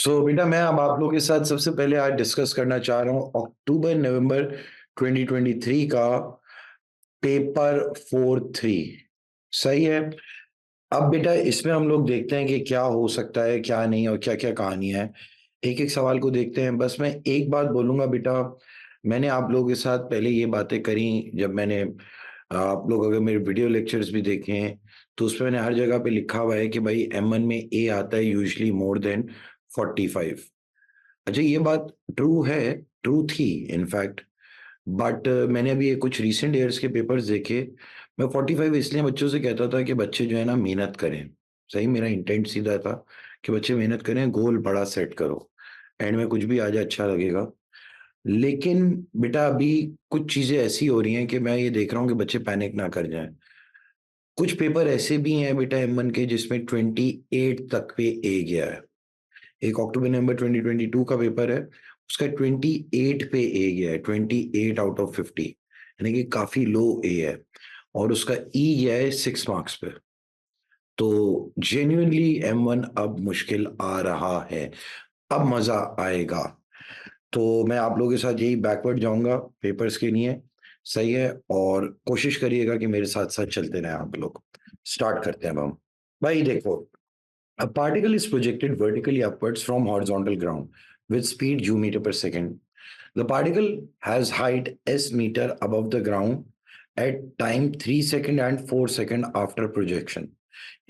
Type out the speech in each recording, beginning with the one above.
बेटा मैं अब आप लोगों के साथ सबसे पहले आज डिस्कस करना चाह रहा हूँ अक्टूबर नवंबर 2023 का पेपर 4-3। सही है। अब बेटा इसमें हम लोग देखते हैं कि क्या हो सकता है क्या नहीं और क्या क्या कहानी है। एक एक सवाल को देखते हैं। बस मैं एक बात बोलूंगा बेटा, मैंने आप लोगों के साथ पहले ये बातें करी जब मैंने आप लोग अगर मेरे वीडियो लेक्चर्स भी देखे हैं तो उसमें मैंने हर जगह पे लिखा हुआ है कि भाई M1 में ए आता है यूजली मोर देन 45। अच्छा ये बात ट्रू है, ट्रू थी इनफैक्ट। बट मैंने अभी ये कुछ रीसेंट ईयर्स के पेपर्स देखे। मैं 45 इसलिए बच्चों से कहता था कि बच्चे जो है ना मेहनत करें। सही, मेरा इंटेंट सीधा था कि बच्चे मेहनत करें, गोल बड़ा सेट करो, एंड में कुछ भी आ जाए अच्छा लगेगा। लेकिन बेटा अभी कुछ चीजें ऐसी हो रही हैं कि मैं ये देख रहा हूँ कि बच्चे पैनिक ना कर जाएं। कुछ पेपर ऐसे भी हैं बेटा M1 के जिसमें 28 तक पे ए गया है। एक अक्टूबर नवंबर 2022 का पेपर है, उसका 28 पे ए गया है, 28 आउट ऑफ 50, यानी कि काफी लो ए है। और उसका ई गया है 6 मार्क्स पे। तो जेन्युइनली M1 अब मुश्किल आ रहा है, अब मजा आएगा। तो मैं आप लोगों के साथ यही बैकवर्ड जाऊंगा पेपर्स के लिए। सही है, और कोशिश करिएगा कि मेरे साथ साथ चलते रहें आप लोग। स्टार्ट करते हैं अब हम। भाई देखो, a particle is projected vertically upwards from horizontal ground with speed u meter per second. The particle has height s meter above the ground at time 3 second and 4 second after projection.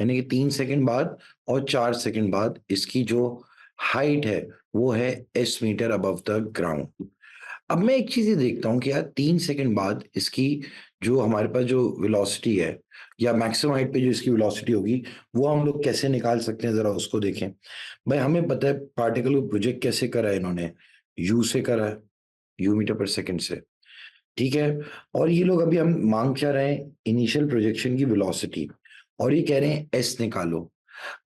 यानी कि 3 second बाद और 4 second बाद इसकी जो height है वो है s metre above the ground. अब मैं एक चीज ये देखता हूँ कि यार 3 सेकंड बाद इसकी जो हमारे पास जो वेलोसिटी है या मैक्सिमम हाइट पे जो इसकी वेलोसिटी होगी वो हम लोग कैसे निकाल सकते हैं, जरा उसको देखें। भाई हमें पता है पार्टिकल को प्रोजेक्ट कैसे करा है इन्होंने, यू से करा है, यू मीटर पर सेकंड से। ठीक है। और ये लोग अभी हम मांग क्या रहे हैं, इनिशियल प्रोजेक्शन की वेलोसिटी, और ये कह रहे हैं एस निकालो।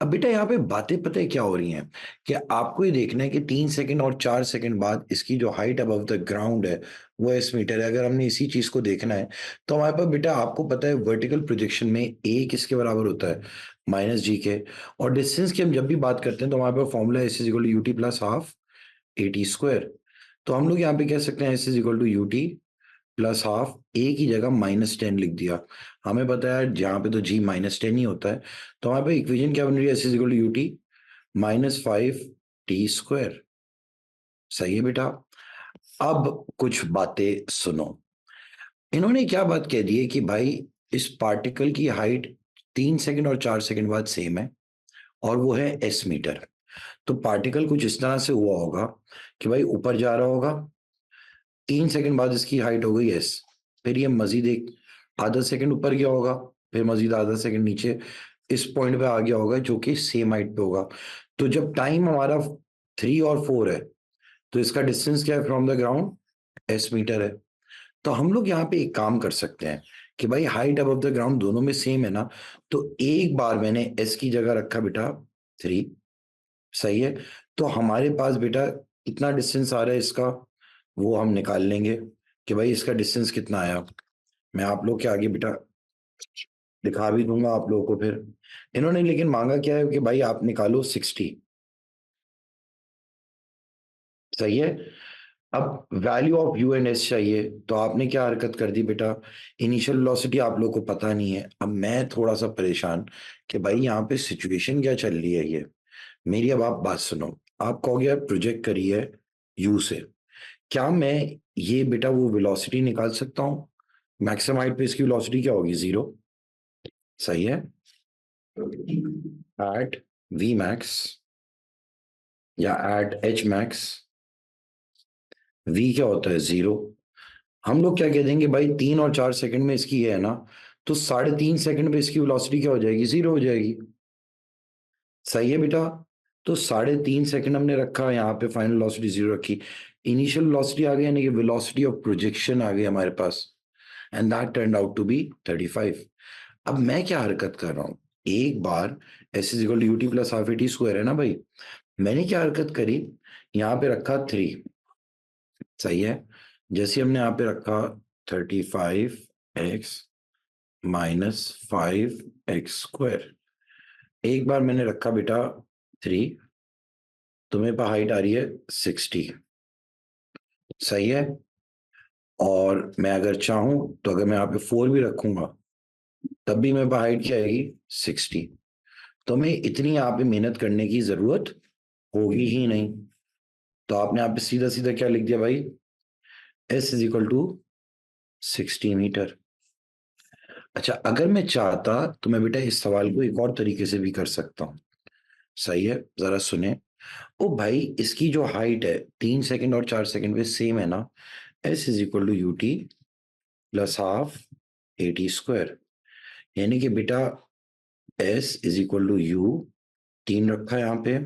अब बेटा यहाँ पे बातें पता है क्या हो रही हैं कि आपको ये देखना है कि 3 सेकंड और 4 सेकंड बाद इसकी जो हाइट अबव द ग्राउंड है वो एस मीटर है। अगर हमने इसी चीज को देखना है तो हमारे पास बेटा आपको पता है वर्टिकल प्रोजेक्शन में ए किसके बराबर होता है, माइनस जी के। और डिस्टेंस की हम जब भी बात करते हैं तो हमारे पास formula s is equal to u t plus half a t square. तो हम लोग यहाँ पे कह सकते हैं s is equal to u t plus half a की जगह -10 लिख दिया। हमें पता है जहां पे तो जी -10 ही होता है। तो वहां पे इक्वेशन क्या बन रही है, s is equal to u t -5 t square. सही है बेटा। अब कुछ बातें सुनो। इन्होंने क्या बात कह दी है कि भाई इस पार्टिकल की हाइट 3 सेकंड और 4 सेकंड बाद सेम है और वो है एस मीटर। तो पार्टिकल कुछ इस तरह से हुआ होगा कि भाई ऊपर जा रहा होगा, 3 सेकंड बाद इसकी हाइट हो गई एस, फिर ये मजीद एक आधा सेकंड ऊपर गया होगा, फिर मजीद आधा सेकंड नीचे इस पॉइंट पे आ गया होगा जो कि सेम हाइट पे होगा। तो जब टाइम हमारा 3 और 4 है तो इसका डिस्टेंस क्या है from the ground, s metre है। तो हम लोग यहाँ पे एक काम कर सकते हैं कि भाई हाइट अबव द ग्राउंड दोनों में सेम है ना, तो एक बार मैंने एस की जगह रखा बेटा 3। सही है। तो हमारे पास बेटा कितना डिस्टेंस आ रहा है इसका, वो हम निकाल लेंगे कि भाई इसका डिस्टेंस कितना आया। मैं आप लोग के आगे बेटा दिखा भी दूंगा आप लोगों को फिर। इन्होंने लेकिन मांगा क्या है कि भाई आप निकालो 60। सही है। अब value of you and S चाहिए, तो आपने क्या हरकत कर दी बेटा, इनिशियल वेलोसिटी आप लोग को पता नहीं है। अब मैं थोड़ा सा परेशान कि भाई यहाँ पे सिचुएशन क्या चल रही है ये। मेरी अब आप बात सुनो। आप कहोगे यार प्रोजेक्ट करी है यू से, क्या मैं ये बेटा वो वेलोसिटी निकाल सकता हूँ। मैक्सिमम हाइट पे इसकी वेलोसिटी क्या होगी, 0। सही है। एट वी मैक्स या एट एच मैक्स वी क्या होता है, 0। हम लोग क्या कह देंगे भाई 3 और 4 सेकंड में इसकी है ना, तो 3.5 सेकंड में इसकी वेलोसिटी क्या हो जाएगी, 0 हो जाएगी। सही है बेटा। तो 3.5 सेकंड हमने रखा, यहाँ पे फाइनल वेलोसिटी 0 रखी, इनिशियल वेलोसिटी आ गई यानी कि वेलोसिटी ऑफ प्रोजेक्शन आ गई हमारे पास, and that turn out to be 35। अब मैं क्या हरकत कर रहा हूँ, एक बार s is equal to u t plus half a t square है ना भाई, मैंने क्या हरकत करी, यहाँ पे रखा 3। सही है। जैसे हमने यहाँ पे रखा 35x -5x स्क्वायर, एक बार मैंने रखा बेटा 3, तुम्हें पे हाइट आ रही है 60, सही है। और मैं अगर चाहूं तो अगर मैं यहाँ पे 4 भी रखूंगा तब भी मेरे पे हाइट क्या आएगी 60। तो हमें इतनी यहाँ पे मेहनत करने की जरूरत होगी ही नहीं। तो आपने यहाँ पे सीधा सीधा क्या लिख दिया भाई, S is equal to 60 metre. अच्छा, अगर मैं चाहता तो मैं बेटा इस सवाल को एक और तरीके से भी कर सकता हूँ। सही है, जरा सुने। ओ भाई, इसकी जो हाइट है 3 सेकंड और 4 सेकंड पे सेम है ना, S is equal to u t plus half at square. यानी कि बेटा S is equal to u, 3 रखा है यहाँ पे,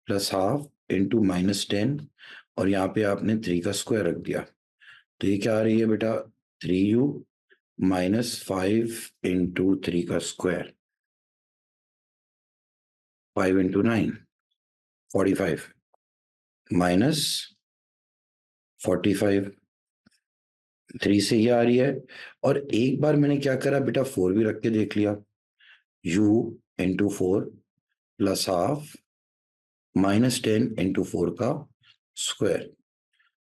प्लस हाफ इंटू -10, और यहाँ पे आपने 3 का स्क्वायर रख दिया। तो ये क्या आ रही है बेटा, 3u -5 इंटू 3 का स्क्वायर, 5 इंटू 9 45 -45, 3 से ये आ रही है। और एक बार मैंने क्या करा बेटा, 4 भी रख के देख लिया, u into 4 plus half -10 into 4 का स्क्वायर।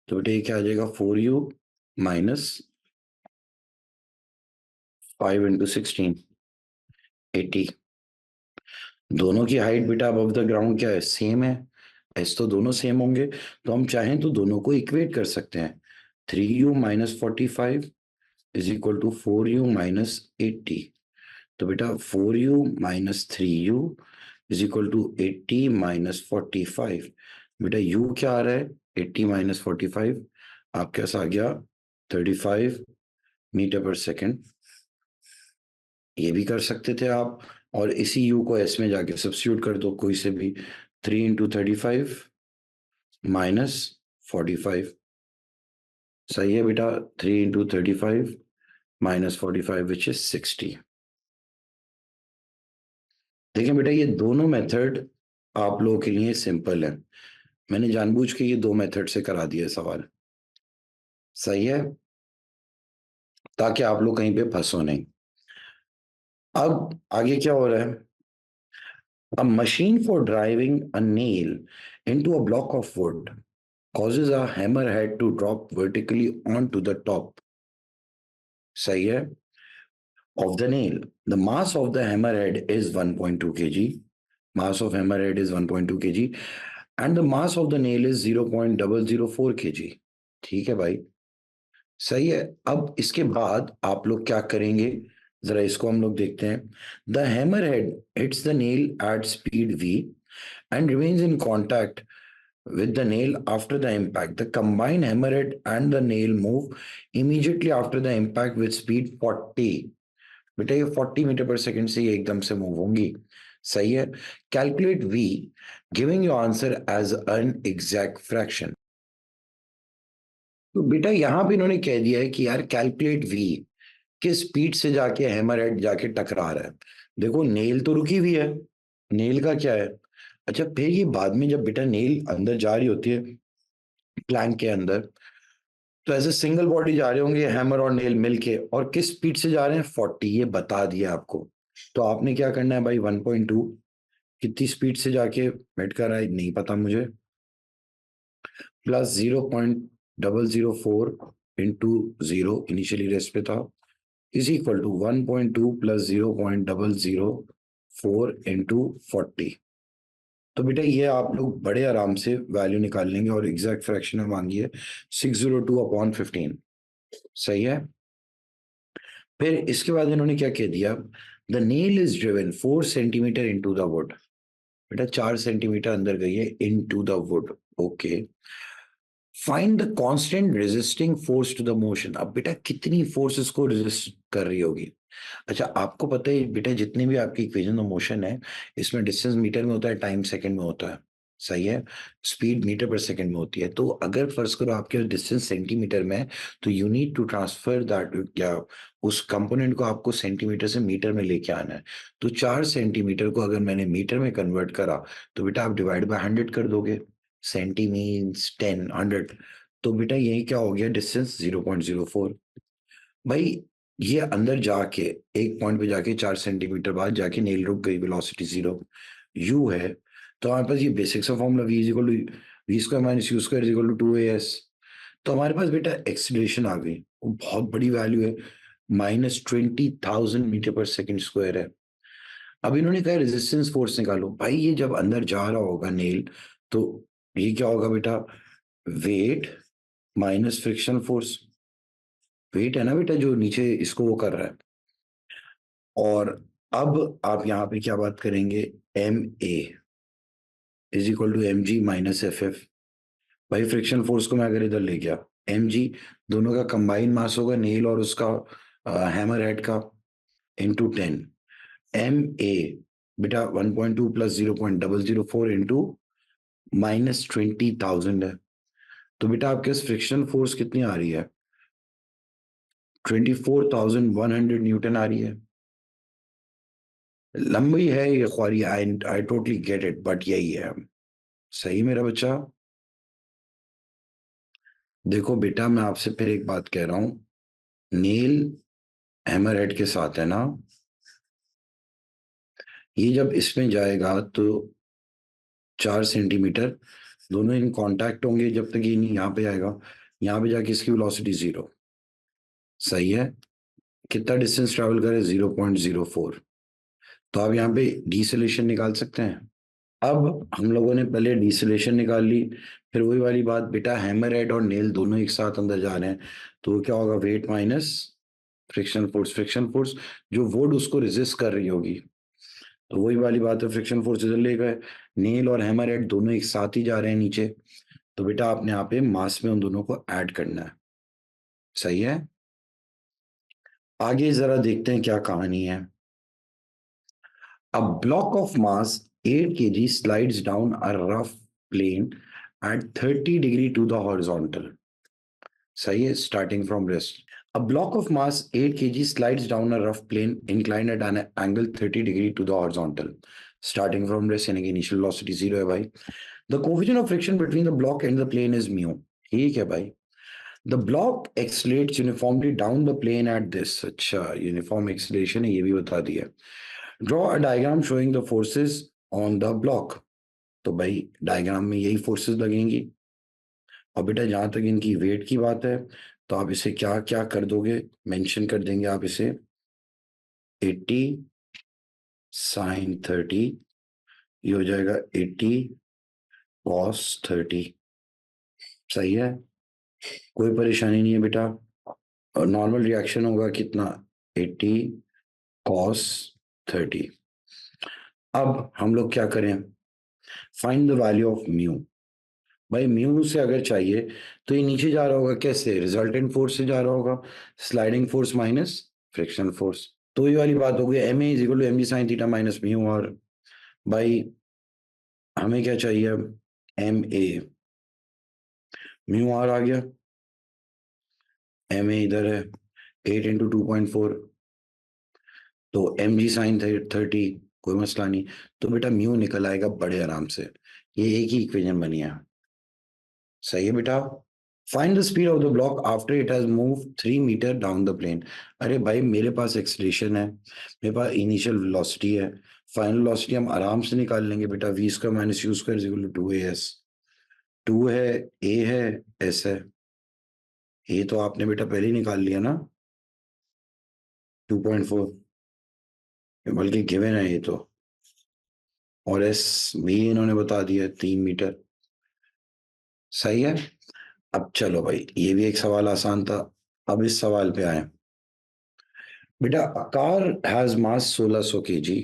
तो बेटा ये क्या आ जाएगा, 4u -5 इंटू 16 80। दोनों की हाइट बेटा अबव द ग्राउंड क्या है, सेम है। एस तो दोनों सेम होंगे, तो हम चाहें तो दोनों को इक्वेट कर सकते हैं। 3u -45 is equal to 4u -80। तो बेटा 4u -3u is equal to 80 -45। बेटा u क्या आ रहा है, 80 -45 आपके पास आ गया 35 मीटर पर सेकेंड। ये भी कर सकते थे आप, और इसी u को s में जाके सब्स्टिट्यूट कर दो, कोई से भी। 3 इंटू 35 -45, सही है बेटा। 3 इंटू 35 -45 विच इज 60। देखिए बेटा, ये दोनों मेथड आप लोगों के लिए सिंपल है। मैंने जानबूझ के ये 2 मेथड से करा दिया सवाल, सही है, ताकि आप लोग कहीं पे फंसो नहीं। अब आगे क्या हो रहा है, a machine for driving a nail into a block of wood causes a hammerhead to drop vertically onto the top, सही है, of the nail. The mass of the hammerhead is 1.2 kg. Mass of hammerhead is 1.2 kg and the mass of the nail is 0.004 kg. ठीक है भाई, सही है। अब इसके बाद आप लोग क्या करेंगे, जरा इसको हम लोग देखते हैं। The hammerhead hits the nail at speed v and remains in contact with the nail after the impact. The combined hammerhead and the nail move immediately after the impact with speed 40. बेटा ये 40 metre per second से ये एकदम से move होंगी, सही है। Calculate v, giving your answer as an exact fraction. तो बेटा यहाँ पे इन्होंने कह दिया है कि यार कैलकुलेट v, किस स्पीड से जाके हैमरहेड जाके टकरा रहा है। देखो नेल तो रुकी हुई है, नेल का क्या है। अच्छा, फिर ये बाद में जब बेटा नेल अंदर जा रही होती है प्लैंक के अंदर, तो ऐसे सिंगल बॉडी जा रहे होंगे हैमर और नेल मिलके, और किस स्पीड से जा रहे हैं 40, ये बता दिया आपको। तो आपने क्या करना है भाई, 1.2 कितनी स्पीड से जाके मेट कर रहा है नहीं पता मुझे, प्लस 0.004 इंटू 0 इनिशियली रेस्ट पे था, is equal to 1.2 plus 0.004 into 40। तो बेटा ये आप लोग बड़े आराम से वैल्यू निकाल लेंगे, और एग्जैक्ट फ्रैक्शन में मांगी है 602/15, सही है। फिर इसके बाद इन्होंने क्या कह दिया, the nail is driven 4 centimetre into the wood. बेटा 4 सेंटीमीटर अंदर गई है into the wood, okay. Find the constant resisting force to the motion. अब बेटा कितनी फोर्स इसको रेजिस्ट कर रही होगी। अच्छा, आपको पता है बेटा जितने भी आपकी इक्वेशन ऑफ मोशन है, इसमें डिस्टेंस मीटर में होता है, टाइम सेकंड में होता है, सही है, स्पीड मीटर पर सेकंड में होती है। तो अगर फर्ज करो आपके डिस्टेंस सेंटीमीटर में है, तो you need to transfer that, या उस कंपोनेंट को आपको सेंटीमीटर से मीटर में लेके आना है। तो 4 सेंटीमीटर को अगर मैंने मीटर में कन्वर्ट करा, तो बेटा आप डिवाइड बाय 100 कर दोगे, सेंटी मीन्स 10, 100, तो बेटा यही क्या हो गया, डिस्टेंस 0.04। भाई ये अंदर जाके एक पॉइंट पे जाके 4 सेंटीमीटर बाद जाके नेल रुक गई, वेलोसिटी 0, यू है, तो हमारे पास ये बेसिक सा formula v is equal to v square minus u square is equal to 2as। तो हमारे पास बेटा एक्सीलरेशन आ गई, वो बहुत बड़ी वैल्यू है, -20,000 मीटर पर सेकंड स्क्वायर है। अब इन्होंने कहा रेजिस्टेंस फोर्स निकालो। भाई ये जब अंदर जा रहा होगा नेल, तो ये क्या होगा बेटा, weight minus friction force. Weight है ना बेटा जो नीचे इसको वो कर रहा है। और अब आप यहाँ पे क्या बात करेंगे, m a is equal to m g minus f f. भाई फ्रिक्शन फोर्स को मैं अगर इधर ले गया, एम जी दोनों का कंबाइन मास होगा, नेल और उसका हैमर हेड का, इंटू 10। एम ए बेटा 1.2 प्लस 0.004 इंटू -20,000 है। तो बेटा आपके पास फ्रिक्शन फोर्स कितनी आ रही है, 24,100 न्यूटन आ रही है। लंबी है ये ख्वारी, I I totally get it, but यही है। सही मेरा बच्चा। देखो बेटा मैं आपसे फिर एक बात कह रहा हूं, नेल हैमर हेड के साथ है ना, ये जब इसमें जाएगा तो 4 सेंटीमीटर दोनों इन कांटेक्ट होंगे, जब तक ये नहीं यहाँ पे आएगा, यहाँ पे जाके इसकी वेलोसिटी 0। सही है। कितना डिस्टेंस ट्रेवल करे, 0.04। तो आप यहाँ पे डिसलेशन निकाल सकते हैं। अब हम लोगों ने पहले डिसलेशन निकाल ली, फिर वही वाली बात बेटा, हैमर हेड और नेल दोनों एक साथ अंदर जा रहे हैं, तो वो क्या होगा, wait minus friction force. Friction force जो वुड उसको रेजिस्ट कर रही होगी, तो वही वाली बात है, फ्रिक्शन फोर्स इधर ले गए, नेल और हैमर हेड दोनों एक साथ ही जा रहे हैं नीचे, तो बेटा आपने यहाँ पे मास में उन दोनों को ऐड करना है। सही है। आगे जरा देखते हैं क्या कहानी है। A block of mass 8 kg slides down a rough plane at 30 degree to the horizontal. सही है, starting from rest. A block of mass 8 kg slides down a rough plane inclined at an angle 30 degree to the horizontal. Starting from rest यानी कि initial velocity 0 है भाई। The coefficient of friction between the block and the plane is mu. ठीक है भाई। The block accelerates uniformly down the plane at this. अच्छा, uniform acceleration है, ये भी बता दिया। Draw a diagram showing the forces on the block. तो भाई डायग्राम में यही फोर्सेस लगेंगी। और बेटा जहां तक इनकी वेट की बात है, तो आप इसे क्या क्या कर दोगे, मेंशन कर देंगे आप इसे 80 sin 30, ये हो जाएगा 80 cos 30। सही है, कोई परेशानी नहीं है बेटा। और नॉर्मल रिएक्शन होगा कितना, 80 cos 30। अब हम लोग क्या करें, find the value of mu. भाई म्यू से अगर चाहिए तो ये नीचे जा रहा होगा, कैसे, रिजल्टेंट फोर्स से जा रहा होगा, sliding force minus friction force. तो ये वाली बात हो गई, m a is equal to m g sine theta minus mu. और भाई हमें क्या चाहिए, एम ए म्यू आर आ गया, एम ए इधर है 8 इंटू 2.4, तो एम जी साइन 30, कोई मसला नहीं। तो बेटा म्यू निकल आएगा बड़े आराम से, ये एक ही इक्वेशन बनी है। सही है बेटा। Find the speed of the block after it has move 3 metre down the plane. अरे भाई मेरे पास एक्सलेशन है, मेरे पास इनिशियल वेलोसिटी है, फाइनल वेलोसिटी हम आराम से निकाल लेंगे बेटा, v square minus u square is equal to 2as। 2 है, ए है, एस है। ये तो आपने बेटा पहले ही निकाल लिया ना, 2.4, बल्कि गिवन है ये तो। और एस भी इन्होंने बता दिया 3 मीटर। सही है। अब चलो भाई, ये भी एक सवाल आसान था। अब इस सवाल पे आए बेटा, a car has mass 1600 kg.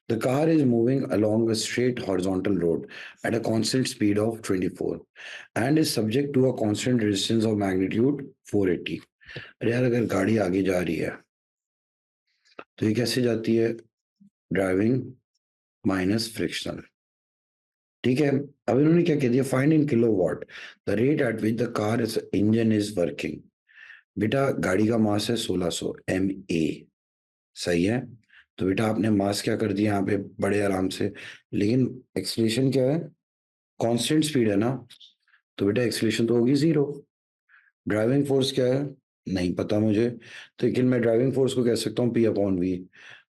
The car is moving along a straight horizontal road at a constant speed of 24 and is subject to a constant resistance of magnitude 480. अरे यार अगर गाड़ी आगे जा रही है तो ये कैसे जाती है, ड्राइविंग माइनस फ्रिक्शनल। ठीक है। अब इन्होंने क्या कह दिया, find in kilowatt the rate at which the car is engine is working. बेटा गाड़ी का मास है 1600 एम ए। सही है। तो बेटा आपने मास क्या कर दिया यहाँ पे बड़े आराम से, लेकिन एक्सलेशन क्या है, कांस्टेंट स्पीड है ना, तो बेटा एक्सलेशन तो होगी 0। ड्राइविंग फोर्स क्या है, नहीं पता मुझे, तो लेकिन मैं ड्राइविंग फोर्स को कह सकता हूँ P/V।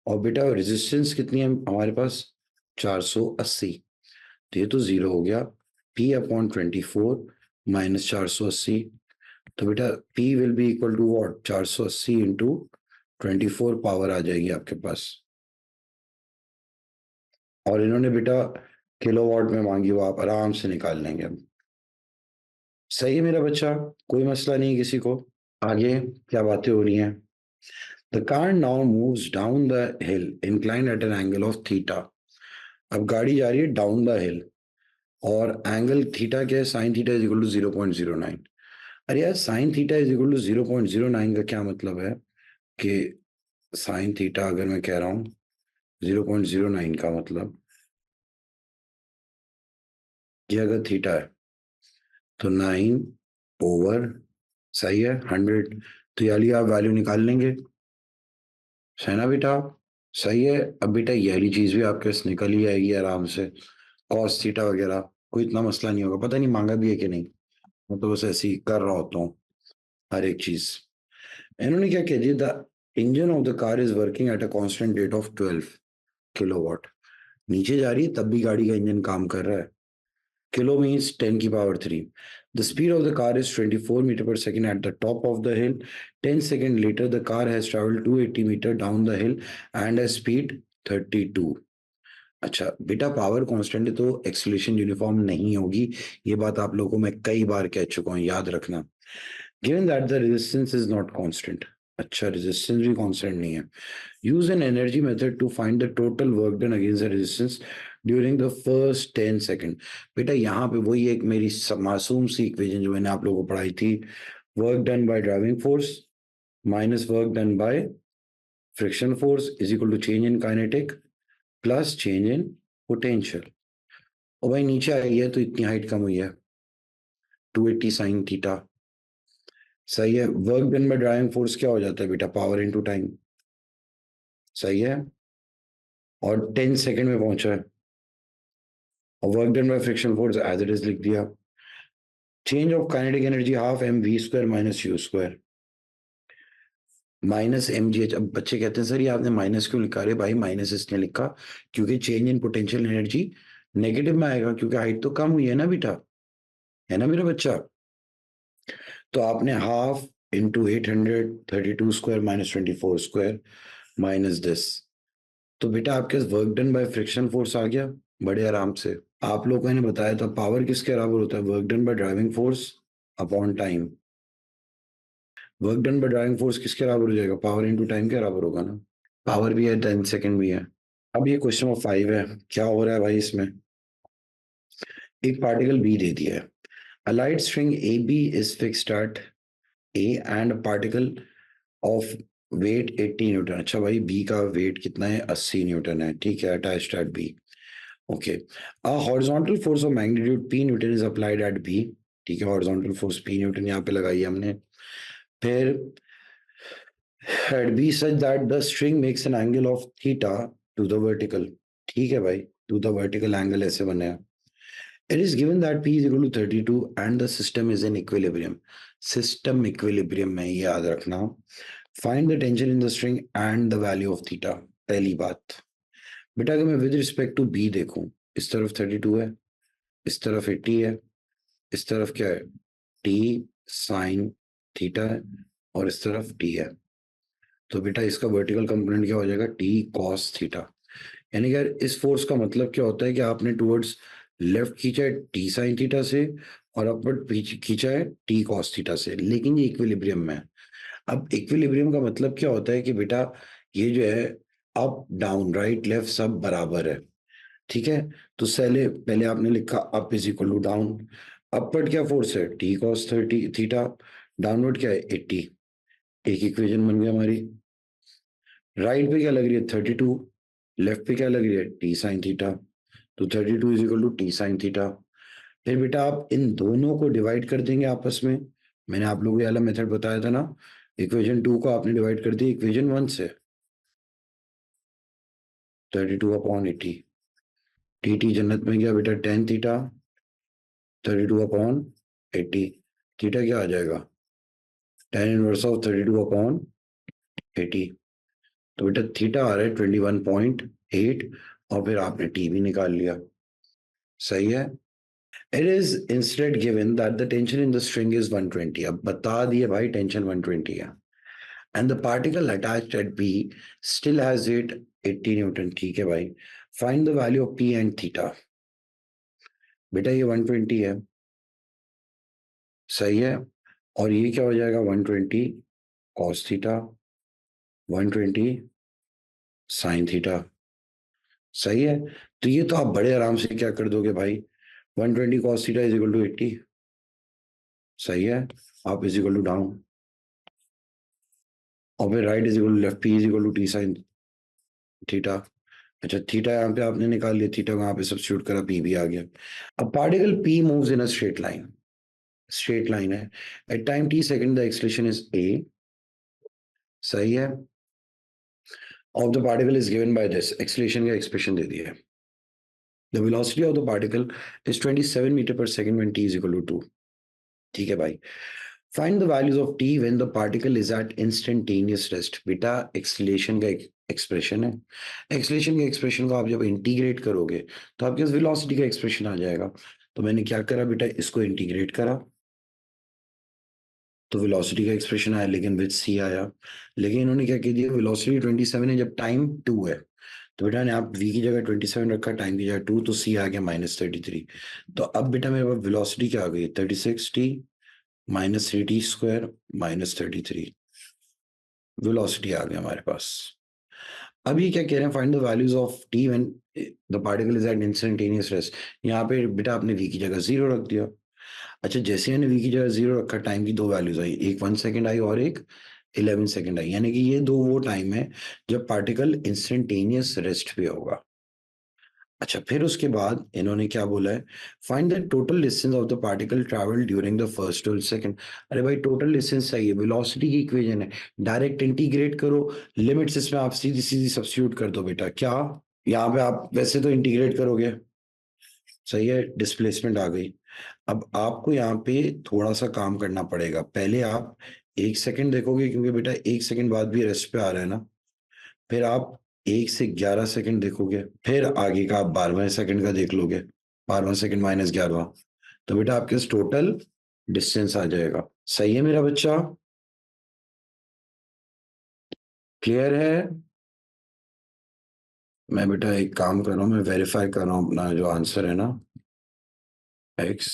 और बेटा रेजिस्टेंस कितनी है हमारे पास, 480। तो ये तो 0 हो गया। P/24 माइनस 480, तो बेटा P will be equal to what, 480 into 24 power आ जाएगी आपके पास। और इन्होंने बेटा किलोवाट में मांगी, वो आप आराम से निकाल लेंगे अब। सही है मेरा बच्चा, कोई मसला नहीं किसी को। आगे क्या बातें हो रही हैं? The car now moves down the hill inclined at an angle of theta. अब गाड़ी जा रही है डाउन द हिल, और एंगल थीटा क्या है, sine theta is equal to 0.09। अरे यार, sine theta is equal to 0.09 का क्या मतलब है कि साइन थीटा अगर मैं कह रहा हूं 0.09 का मतलब, ये अगर थीटा है तो 9/, सही है, 100। तो याली आप वैल्यू निकाल लेंगे, है ना बेटा? सही है। अब बेटा ये वाली चीज भी आपके पास निकल ही आएगी आराम से, कॉस थीटा वगैरह, कोई इतना मसला नहीं होगा। पता नहीं मांगा भी है कि नहीं, मैं तो बस ऐसे ही कर रहा होता हूँ हर एक चीज। इन्होंने क्या कह दिया, the engine of the car is working at a constant rate of 12 kilowatt. नीचे जा रही है तब भी गाड़ी का इंजन काम कर रहा है। Kilo means 10 की power 3. The speed of the car is 24 meter per second at the top of the hill. 10 seconds later, the car has traveled 280 meter down the hill and has speed 32. अच्छा बेटा, power constant है तो acceleration uniform नहीं होगी, ये बात आप लोगों को मैं कई बार कह चुका हूं, याद रखना। Given that the resistance is not constant. अच्छा, रेजिस्टेंस भी कांस्टेंट नहीं है। Use an energy method to find the total work done against the resistance during the first 10 second. बेटा यहाँ पे वही एक मेरी मासूम सी इक्वेशन जो मैंने आप लोगों को पढ़ाई थी, work done by driving force minus work done by friction force is equal to change in kinetic plus change in potential. और भाई नीचे आई है तो इतनी हाइट कम हुई है, 280 साइन थीटा। सही है। Work done by driving force क्या हो जाता है बेटा, पावर इनटू टाइम। सही है। और 10 सेकंड में पहुंचा है। और work done by friction force as it is लिख दिया। Change of kinetic energy half m v square minus u square minus m g h. अब बच्चे कहते हैं सर ये आपने माइनस क्यों लिखा? रहे भाई, माइनस इसने लिखा क्योंकि change in potential energy negative में आएगा, क्योंकि हाइट तो कम हुई है ना बेटा, है ना मेरा बच्चा? तो आपने half into 832 square minus 24 square minus this. तो बेटा आपके पास work done by friction force आ गया बड़े आराम से। आप लोगों ने बताया था पावर किसके बराबर होता है, work done by driving force upon time. Work done by driving force किसके बराबर हो जाएगा, पावर इनटू टाइम के बराबर होगा ना। पावर भी है, 10 सेकंड भी है। अब ये क्वेश्चन नंबर 5 है, क्या हो रहा है भाई इसमें? एक पार्टिकल बी दे दिया है, a light string AB is fixed at A and a particle of weight 80 Newton. अच्छा भाई, बी का वेट कितना है, 80 न्यूटन है, ठीक है, attached at B. Okay, a horizontal force of magnitude P newton is applied at B। ठीक है, horizontal force P न्यूटन यहाँ पे लगाई है हमने। फिर at B such that the string makes an angle of theta to the vertical। ठीक है भाई, to the vertical angle ऐसे बने। It is given that P is equal to 32 and the system is in equilibrium। System equilibrium में ये याद रखना। Find the tension in the string and the value of theta। पहली बात बेटा, अगर मैं with respect to B देखूं, इस तरफ 32 है, इस तरफ 80 है, इस तरफ क्या है, T sin थीटा है, और इस तरफ T है। तो बेटा इसका वर्टिकल कंपोनेंट क्या हो जाएगा, T cos थीटा। यानी कि यार इस फोर्स का मतलब क्या होता है कि आपने टुवर्ड्स लेफ्ट खींचा है टी साइन थीटा से, और अपवर्ड खींचा है टी कॉस थीटा से, लेकिन ये इक्विलिब्रियम में है। अब इक्विलिब्रियम का मतलब क्या होता है कि बेटा ये जो है अप डाउन राइट लेफ्ट सब बराबर है। ठीक है, तो पहले पहले आपने लिखा up is equal to down. Upward क्या फोर्स है, टी कॉस 30 थीटा। डाउनवर्ड क्या है, 80। एक इक्वेशन बन गई हमारी। राइट पे क्या लग रही है, 32। लेफ्ट पे क्या लग रही है, टी साइन थीटा। तो 32 is equal to T sine theta. फिर बेटा आप इन दोनों को डिवाइड कर देंगे आपस में। मैंने आप लोगों को ये वाला मेथड बताया था ना, इक्वेशन 2 को आपने डिवाइड कर दिया इक्वेशन 1 से। 32/80। टी टी जन्नत में गया बेटा, टेन थीटा। 32/80। थीटा क्या आ जाएगा, टेन इनवर्स ऑफ 32/80। तो बेटा थीटा आ रहा है 21.8, और फिर आपने टी भी निकाल लिया। सही है. It is instead given that the tension in the string is 120. अब बता दिए भाई टेंशन 120 है. And the particle attached at B still has it 80 Newton. ठीक है भाई. Find the value of P and theta. बेटा ये 120 है. सही है. और ये क्या हो जाएगा 120 cos थीटा 120 sin थीटा. सही है. तो ये तो आप बड़े आराम से क्या कर दोगे भाई 120 cos theta is equal to 80. सही है. आप इज इक्वल टू डाउन और फिर right is equal to left P is equal to T sine theta. अच्छा थीटा यहाँ पे आपने निकाल लिया थीटा वहां पे सब्स्टिट्यूट करा पी भी आ गया. अब particle P moves in a straight line है. At time t second the acceleration is a. सही है. Of the particle is given by this. Acceleration का एक्सप्रेशन दे दिया है. The velocity of the particle is 27 metre per second when t is equal to 2. ठीक है भाई. Find the values of t when the particle is at instantaneous rest. बेटा acceleration का expression है. एक्सेलरेशन के एक्सप्रेशन को आप जब इंटीग्रेट करोगे तो आपके पास वेलोसिटी का एक्सप्रेशन आ जाएगा. तो मैंने क्या करा बेटा इसको इंटीग्रेट करा तो वेलोसिटी का एक्सप्रेशन आया लेकिन विद c आया. लेकिन इन्होंने क्या कह दिया वेलोसिटी 27 है जब टाइम 2 है. तो बेटा ने आप v की जगह 27 रखा टाइम की जगह 2 तो c आ गया -33. तो अब बेटा मेरे पास वेलोसिटी क्या आ गई 36t -3t² -33 वेलोसिटी आ गया हमारे पास. अभी क्या कह रहे हैं find the values of T when the particle is at instantaneous rest. यहाँ पे बेटा आपने v की जगह 0 रख दिया. अच्छा जैसे मैंने v की जगह 0 रखा टाइम की दो वैल्यूज आई एक 1 सेकंड आई और एक 11 सेकंड आई. यानी कि ये दो वो टाइम है जब पार्टिकल इंस्टेंटेनियस रेस्ट पे होगा. अच्छा फिर उसके बाद इन्होंने क्या बोला है find the total distance of the particle travel during the first और सेकंड. अरे भाई टोटल डिस्टेंस चाहिए वेलोसिटी की इक्वेशन है. डायरेक्ट इंटीग्रेट करो लिमिट्स इसमें आप सीधी सीधी सब्स्टिट्यूट कर दो बेटा. क्या यहाँ पे आप वैसे तो इंटीग्रेट करोगे. सही है. डिस्प्लेसमेंट आ गई. अब आपको यहाँ पे थोड़ा सा काम करना पड़ेगा. पहले आप 1 सेकंड देखोगे क्योंकि बेटा 1 सेकंड बाद भी रेस्ट पे आ रहा है ना. फिर आप 1 से 11 सेकंड देखोगे. फिर आगे का आप 12वें सेकंड का देख लोगे. 12वां सेकंड -11वां. तो बेटा आपके टोटल डिस्टेंस आ जाएगा. सही है मेरा बच्चा. क्लियर है. मैं बेटा एक काम कर रहा हूँ मैं वेरीफाई कर रहा हूँ अपना जो आंसर है ना x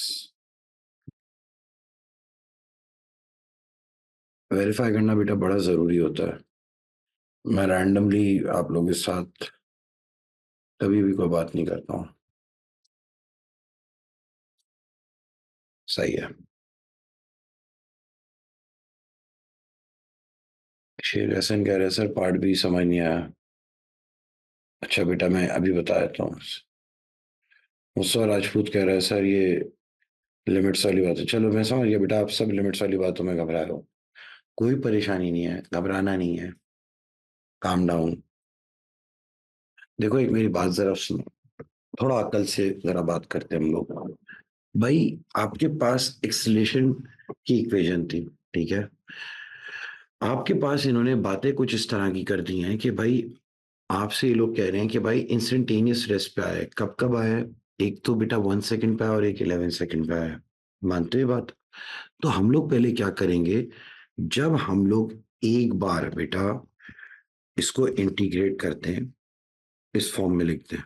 वेरीफाई करना बेटा बड़ा जरूरी होता है. मैं रैंडमली आप लोगों के साथ कभी भी कोई बात नहीं करता हूँ. सही है. शेर हसन कह रहे सर पार्ट भी समझ नहीं आया. अच्छा बेटा मैं अभी बता देता हूँ. मुस्सा राजपूत कह रहा है सर ये लिमिट्स वाली बात है. चलो मैं समझ गया बेटा आप सब लिमिट्स वाली बातों में घबरा रहे हो. कोई परेशानी नहीं है घबराना नहीं है. Calm down. देखो एक मेरी बात जरा सुनो. थोड़ा अकल से जरा बात करते हैं हम लोग. भाई आपके पास एक्सेलरेशन की इक्वेशन थी. ठीक है. आपके पास इन्होंने बातें कुछ इस तरह की कर दी हैं कि भाई आपसे ये लोग कह रहे हैं कि भाई इंस्टेंटेनियस रेस्ट पे आया. कब कब आया है. एक तो बेटा 1 सेकंड पे आया और एक 11 सेकंड पे आया. मानते हो ये बात. तो हम लोग पहले क्या करेंगे जब हम लोग एक बार बेटा इसको इंटीग्रेट करते हैं इस फॉर्म में लिखते हैं.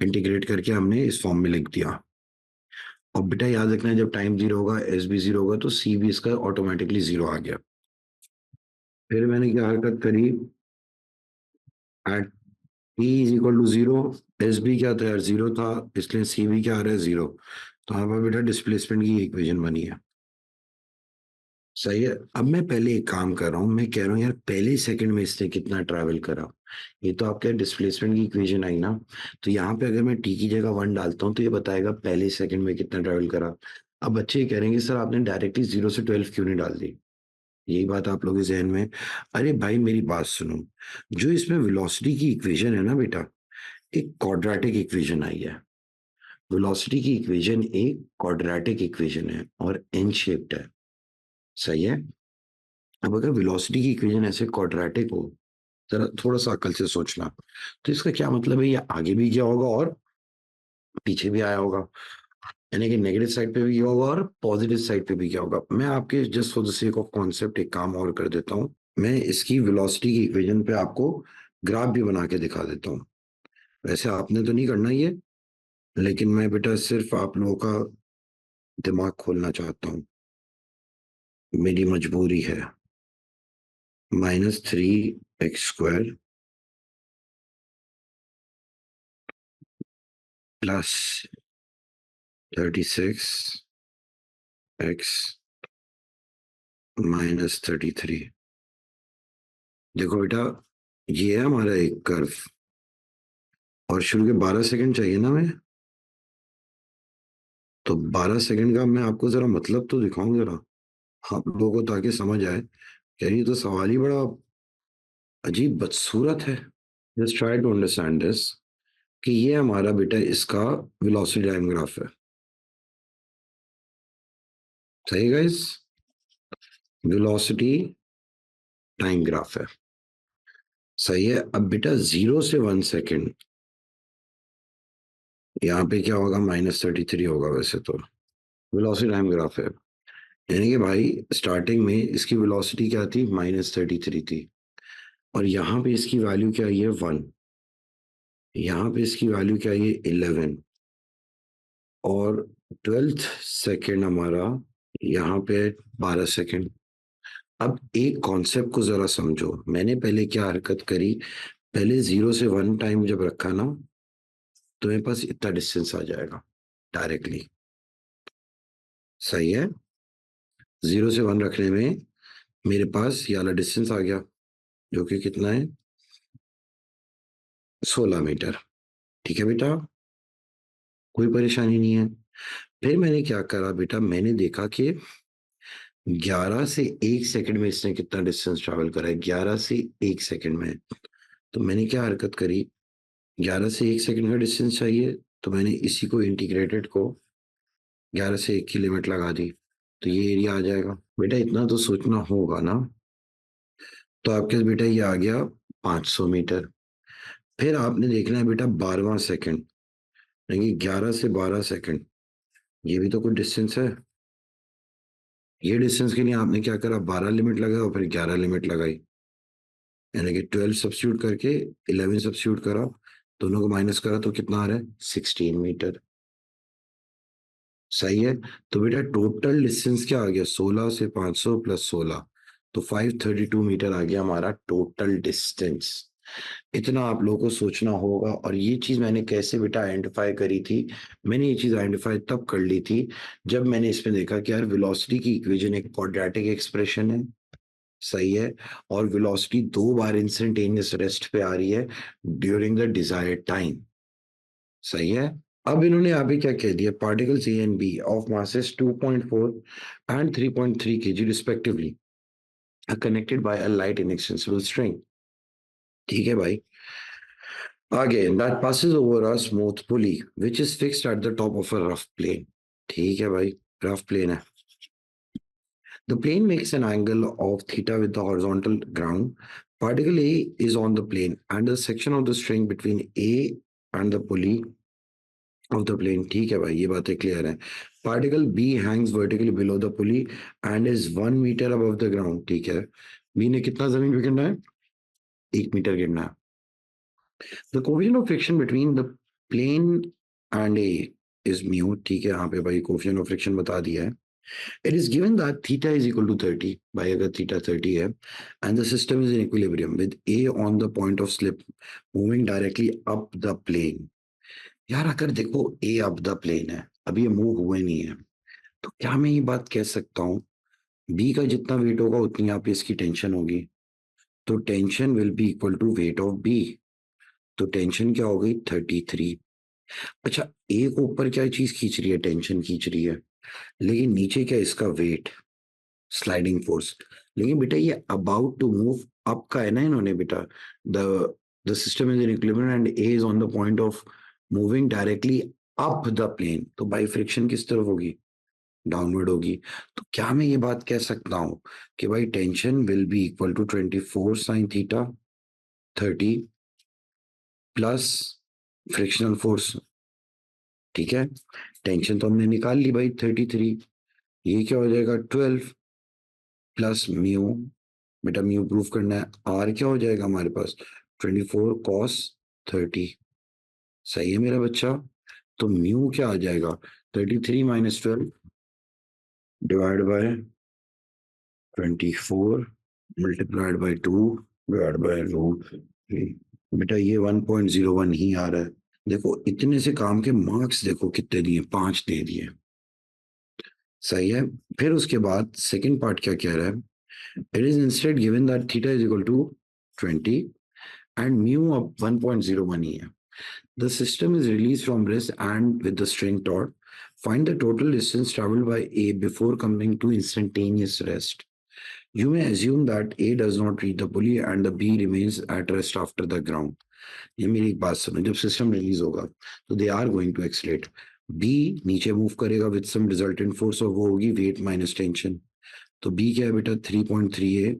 इंटीग्रेट करके हमने इस फॉर्म में लिख दिया. और बेटा याद रखना है जब टाइम 0 होगा एस भी 0 होगा तो सी भी इसका ऑटोमेटिकली 0 आ गया. फिर मैंने क्या हरकत करी at T is equal to 0. S भी क्या था यार 0 था इसलिए सी भी क्या आ रहा है 0. तो हमारे पास बेटा डिस्प्लेसमेंट की इक्वेशन बनी है. सही है. अब मैं पहले एक काम कर रहा हूँ मैं कह रहा हूँ यार पहले सेकंड में इसने कितना ट्रैवल करा. ये तो आपके डिस्प्लेसमेंट की इक्वेशन आई ना. तो यहाँ पे अगर मैं टी की जगह 1 डालता हूँ तो ये बताएगा पहले सेकंड में कितना ट्रैवल करा. अब बच्चे ये कहेंगे सर आपने डायरेक्टली 0 से 12 क्यों नहीं डाल दी. यही बात आप लोगों के जहन में. अरे भाई मेरी बात सुनो. जो इसमें वेलोसिटी की इक्वेशन है ना बेटा एक क्वाड्रेटिक इक्वेशन आई है. वेलोसिटी की इक्वेशन एक क्वाड्रेटिक इक्वेशन है और एन शेप्ड है. सही है. अब अगर वेलोसिटी की इक्वेशन ऐसे क्वाड्रेटिक हो जरा थोड़ा सा अकल से सोचना तो इसका क्या मतलब है ये आगे भी क्या होगा और पीछे भी आया होगा, यानी कि नेगेटिव साइड पे भी गया होगा और पॉजिटिव साइड पे भी गया होगा। मैं आपके just for the sake of concept एक काम और कर देता हूँ, मैं इसकी वेलोसिटी की इक्वेशन पे आपको ग्राफ भी बना के दिखा देता हूँ। वैसे आपने तो नहीं करना ये, लेकिन मैं बेटा सिर्फ आप लोगों का दिमाग खोलना चाहता हूँ, मेरी मजबूरी है। -3x² plus 36x -33। देखो बेटा, ये है हमारा एक कर्व, और शुरू के 12 सेकंड चाहिए ना मैं, तो 12 सेकंड का मैं आपको जरा मतलब तो दिखाऊं जरा आप लोगों को, ताकि समझ आए। यार ये तो सवाल ही बड़ा अजीब बदसूरत है। Just try to understand this, कि ये हमारा बेटा इसका वेलोसिटी टाइम ग्राफ है। सही गाइस, वेलोसिटी टाइम ग्राफ है। सही है। अब बेटा 0 से 1 सेकंड, यहाँ पे क्या होगा, -33 होगा वैसे तो। वेलोसिटी टाइम ग्राफ है, यानी कि भाई स्टार्टिंग में इसकी वेलोसिटी क्या थी, -33 थी, और यहाँ पे इसकी वैल्यू क्या आई है, 1। यहाँ पे इसकी वैल्यू क्या आई है, 11। और 12th सेकेंड हमारा यहाँ पे 12 सेकेंड। अब एक कॉन्सेप्ट को जरा समझो, मैंने पहले क्या हरकत करी, पहले 0 से 1 टाइम जब रखा ना, तो मेरे पास इतना डिस्टेंस आ जाएगा डायरेक्टली। सही है, 0 से 1 रखने में मेरे पास ये वाला डिस्टेंस आ गया, जो कि कितना है, 16 मीटर। ठीक है बेटा, कोई परेशानी नहीं है। फिर मैंने क्या करा बेटा, मैंने देखा कि 11 से 1 सेकंड में इसने कितना डिस्टेंस ट्रैवल करा है, 11 से 1 सेकंड में। तो मैंने क्या हरकत करी, 11 से 1 सेकंड का डिस्टेंस चाहिए, तो मैंने इसी को इंटीग्रेटेड को 11 से 1 की लिमिट लगा दी, तो ये एरिया आ जाएगा। बेटा इतना तो सोचना होगा ना, तो आपके बेटा ये आ गया 500 मीटर। फिर आपने देखना है बेटा 12वां सेकंड, यानी 11 से 12 सेकंड, ये भी तो कुछ डिस्टेंस है। ये डिस्टेंस के लिए आपने क्या करा, 12 लिमिट लगाई और फिर 11 लिमिट लगाई, यानी कि 12 सब्स्टिट्यूट करके 11 सब्स्टिट्यूट करा, दोनों को माइनस करा तो कितना आ रहा है, 16 मीटर। सही है। तो बेटा टोटल डिस्टेंस क्या आ गया, 16 से 500 प्लस 16, तो 532 मीटर आ गया हमारा टोटल डिस्टेंस। इतना आप लोगों को सोचना होगा। और ये चीज मैंने कैसे बेटा आइडेंटिफाई करी थी, मैंने ये चीज आइडेंटिफाई तब कर ली थी जब मैंने इसमें देखा कि यार वेलोसिटी की इक्वेशन एक क्वाड्रेटिक एक्सप्रेशन है। सही है। और वेलोसिटी 2 बार इंस्टेंटेनियस रेस्ट पे आ रही है ड्यूरिंग द डिजायर्ड टाइम। सही है। अब इन्होंने यहाँ पे क्या कह दिया, particles A and B of masses 2.4 and 3.3 kg respectively are connected by a light inextensible string। ठीक है भाई, आगे that passes over a smooth pulley which is fixed at the top of a rough plane। ठीक है भाई, rough plane है। The plane makes an angle of theta with the horizontal ground। Particle A is on the plane and the section of the string between A and the pulley of the plane। ठीक है भाई, ये बातें clear है। Particle B hangs vertically below the pulley and is 1 meter above the ground। ठीक है, B ने कितना जमीन पे गिरना है, 1 मीटर गिरना है। The coefficient of friction between the plane and A is mu। ठीक है, यहाँ पे भाई coefficient of friction बता दिया है। It is given that theta is equal to 30, भाई अगर theta 30 है, and the system is in equilibrium with A on the point of slip moving directly up the plane। यार अगर देखो A up the plane है, अभी ये move हुए नहीं है, तो क्या मैं ये बात कह सकता हूँ, B का जितना वेट होगा उतनी यहाँ पे इसकी टेंशन होगी, तो tension will be equal to weight of B। तो टेंशन क्या हो गई, 33। अच्छा, A को ऊपर क्या चीज खींच रही है, टेंशन खींच रही है, लेकिन नीचे क्या इसका वेट, स्लाइडिंग फोर्स। लेकिन बेटा ये अबाउट टू मूव अप का है ना, इन्होंने बेटा the the system is in equilibrium and A is on the point of moving directly up the plane, तो बाई फ्रिक्शन किस तरफ होगी, डाउनवर्ड होगी। तो क्या मैं ये बात कह सकता हूं कि भाई tension will be equal to 24 sine theta 30 plus frictional force ठीक है, टेंशन तो हमने निकाल ली भाई 33, ये क्या हो जाएगा 12 प्लस म्यू, बेटा म्यू प्रूफ करना है, आर क्या हो जाएगा हमारे पास 24 cos 30। सही है मेरा बच्चा, तो म्यू क्या आ जाएगा 33 minus 12 divide by 24 multiplied by 2 divide by root 3। बेटा ये 1.01 ही आ रहा है। देखो इतने से काम के मार्क्स देखो कितने दिए, 5 दे दिए। सही है, फिर उसके बाद सेकंड पार्ट क्या कह रहा है, it is instead given that theta is equal to 20 and mu of 1.01 ही है। The system is released from rest and with the string taut. Find the total distance traveled by A before coming to instantaneous rest. You may assume that A does not reach the pulley and the B remains at rest after the ground. ये मेरी एक बात सुनो, जब system release होगा तो they are going to accelerate, B नीचे move करेगा विद सम रिजल्टेंट फोर्स और वो होगी वेट माइनस टेंशन। तो बी क्या है बेटा 3.3 है,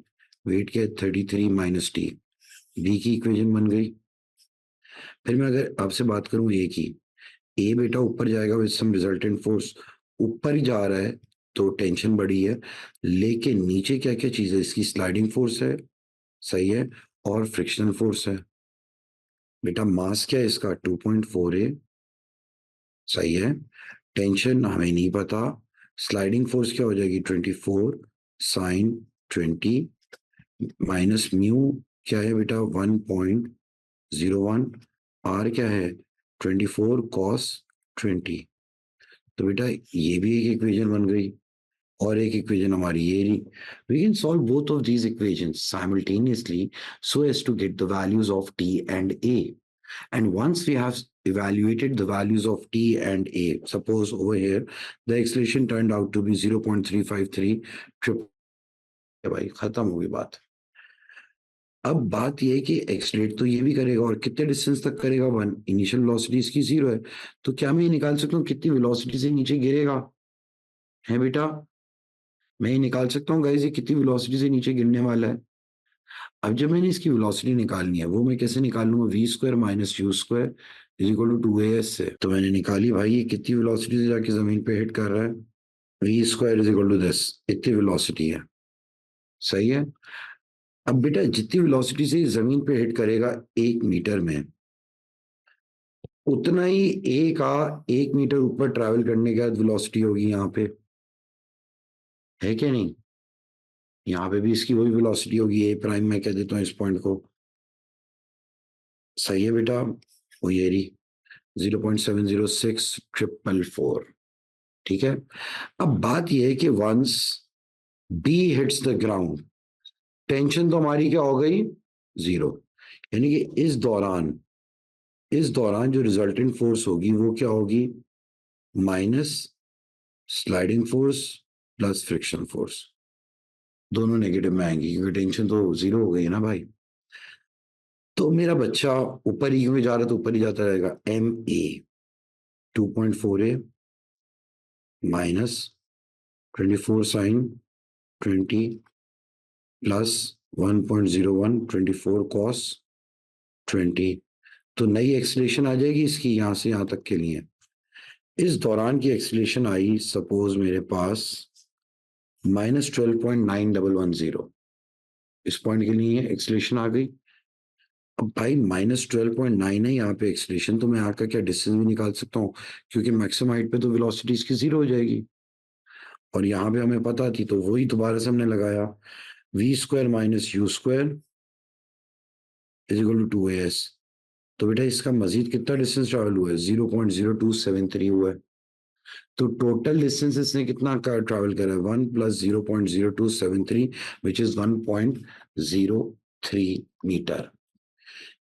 वेट क्या है 33 माइनस टी, बी की इक्वेशन बन गई। फिर मैं अगर आपसे बात करूं ए की, ए बेटा ऊपर जाएगा विद सम रिजल्टेंट फोर्स, ऊपर ही जा रहा है तो टेंशन बढ़ी है, लेकिन नीचे क्या क्या चीज है, इसकी स्लाइडिंग फोर्स है, सही है, और फ्रिक्शनल फोर्स है। बेटा मास क्या है इसका 2.4 है, सही है, टेंशन हमें नहीं पता, स्लाइडिंग फोर्स क्या हो जाएगी 24 साइन 20 माइनस म्यू क्या है बेटा 1.01, आर क्या है 24 cos 20। तो बेटा ये भी एक इक्वेशन बन गई, और एक इक्वेशन हमारी ये रही। We can solve both of these equations simultaneously so as to get the values of T and A. And once we have evaluated the values of t and a, suppose over here the acceleration turned out to be 0.353 भाई खत्म हो गई बात। अब बात ये है कि एक्सलेट तो ये भी करेगा और कितने डिस्टेंस तक करेगा 1, इनिशियल वेलोसिटी इसकी 0 है, तो क्या मैं ये निकाल सकता हूँ कितनी वेलोसिटी से नीचे गिरेगा, है बेटा मैं ये निकाल सकता हूँ गाइस ये कितनी वेलोसिटी से नीचे गिरने वाला है। अब जब मैंने इसकी वेलोसिटी निकालनी है वो मैं कैसे निकाल लूंगा, v square minus u square is equal to 2as से। तो मैंने निकाली भाई ये कितनी वेलोसिटी से जाके जमीन पे हिट कर रहा है, v square is equal to this, इतनी वेलोसिटी है, सही है। अब बेटा जितनी वेलोसिटी से जमीन पे हिट करेगा 1 मीटर में, उतना ही ए का 1 मीटर ऊपर ट्रैवल करने के बाद वेलोसिटी होगी यहाँ पे, है क्या नहीं, यहाँ पे भी इसकी वही वेलोसिटी होगी, ए प्राइम मैं कह देता हूँ इस पॉइंट को, सही है बेटा, वो ये रही 0.706444, ठीक है। अब बात यह है कि once B hits the ground, tension तो हमारी क्या हो गई 0, यानी कि इस दौरान जो रिजल्टेंट फोर्स होगी वो क्या होगी minus sliding force plus friction force, दोनों नेगेटिव में आएंगी क्योंकि टेंशन तो 0 हो गई है ना भाई। तो मेरा बच्चा ऊपर ही क्योंकि जा रहा है तो ऊपर ही जाता रहेगा, m A 2.4 minus 24 sine 20 plus 1.01 24 cos 20। तो नई एक्सलेशन आ जाएगी इसकी यहां से यहां तक के लिए, इस दौरान की एक्सलेशन आई सपोज मेरे पास -12.9110, इस पॉइंट के लिए एक्सलेशन आ गई। अब भाई -12.9 है यहाँ पे एक्सलेशन, तो मैं यहाँ का क्या डिस्टेंस भी निकाल सकता हूँ क्योंकि मैक्सिमम हाइट पे तो वेलोसिटी इसकी 0 हो जाएगी, और यहाँ पे हमें पता थी तो वही दोबारा से हमने लगाया, v square minus u square is equal to 2as। तो बेटा इसका मजीद कितना डिस्टेंस ट्रैवल हुआ है 0.0273 हुआ है, तो टोटल डिस्टेंस इसने कितना का ट्रैवल करा है 1 प्लस 0.0273 विच इज 1.03 मीटर।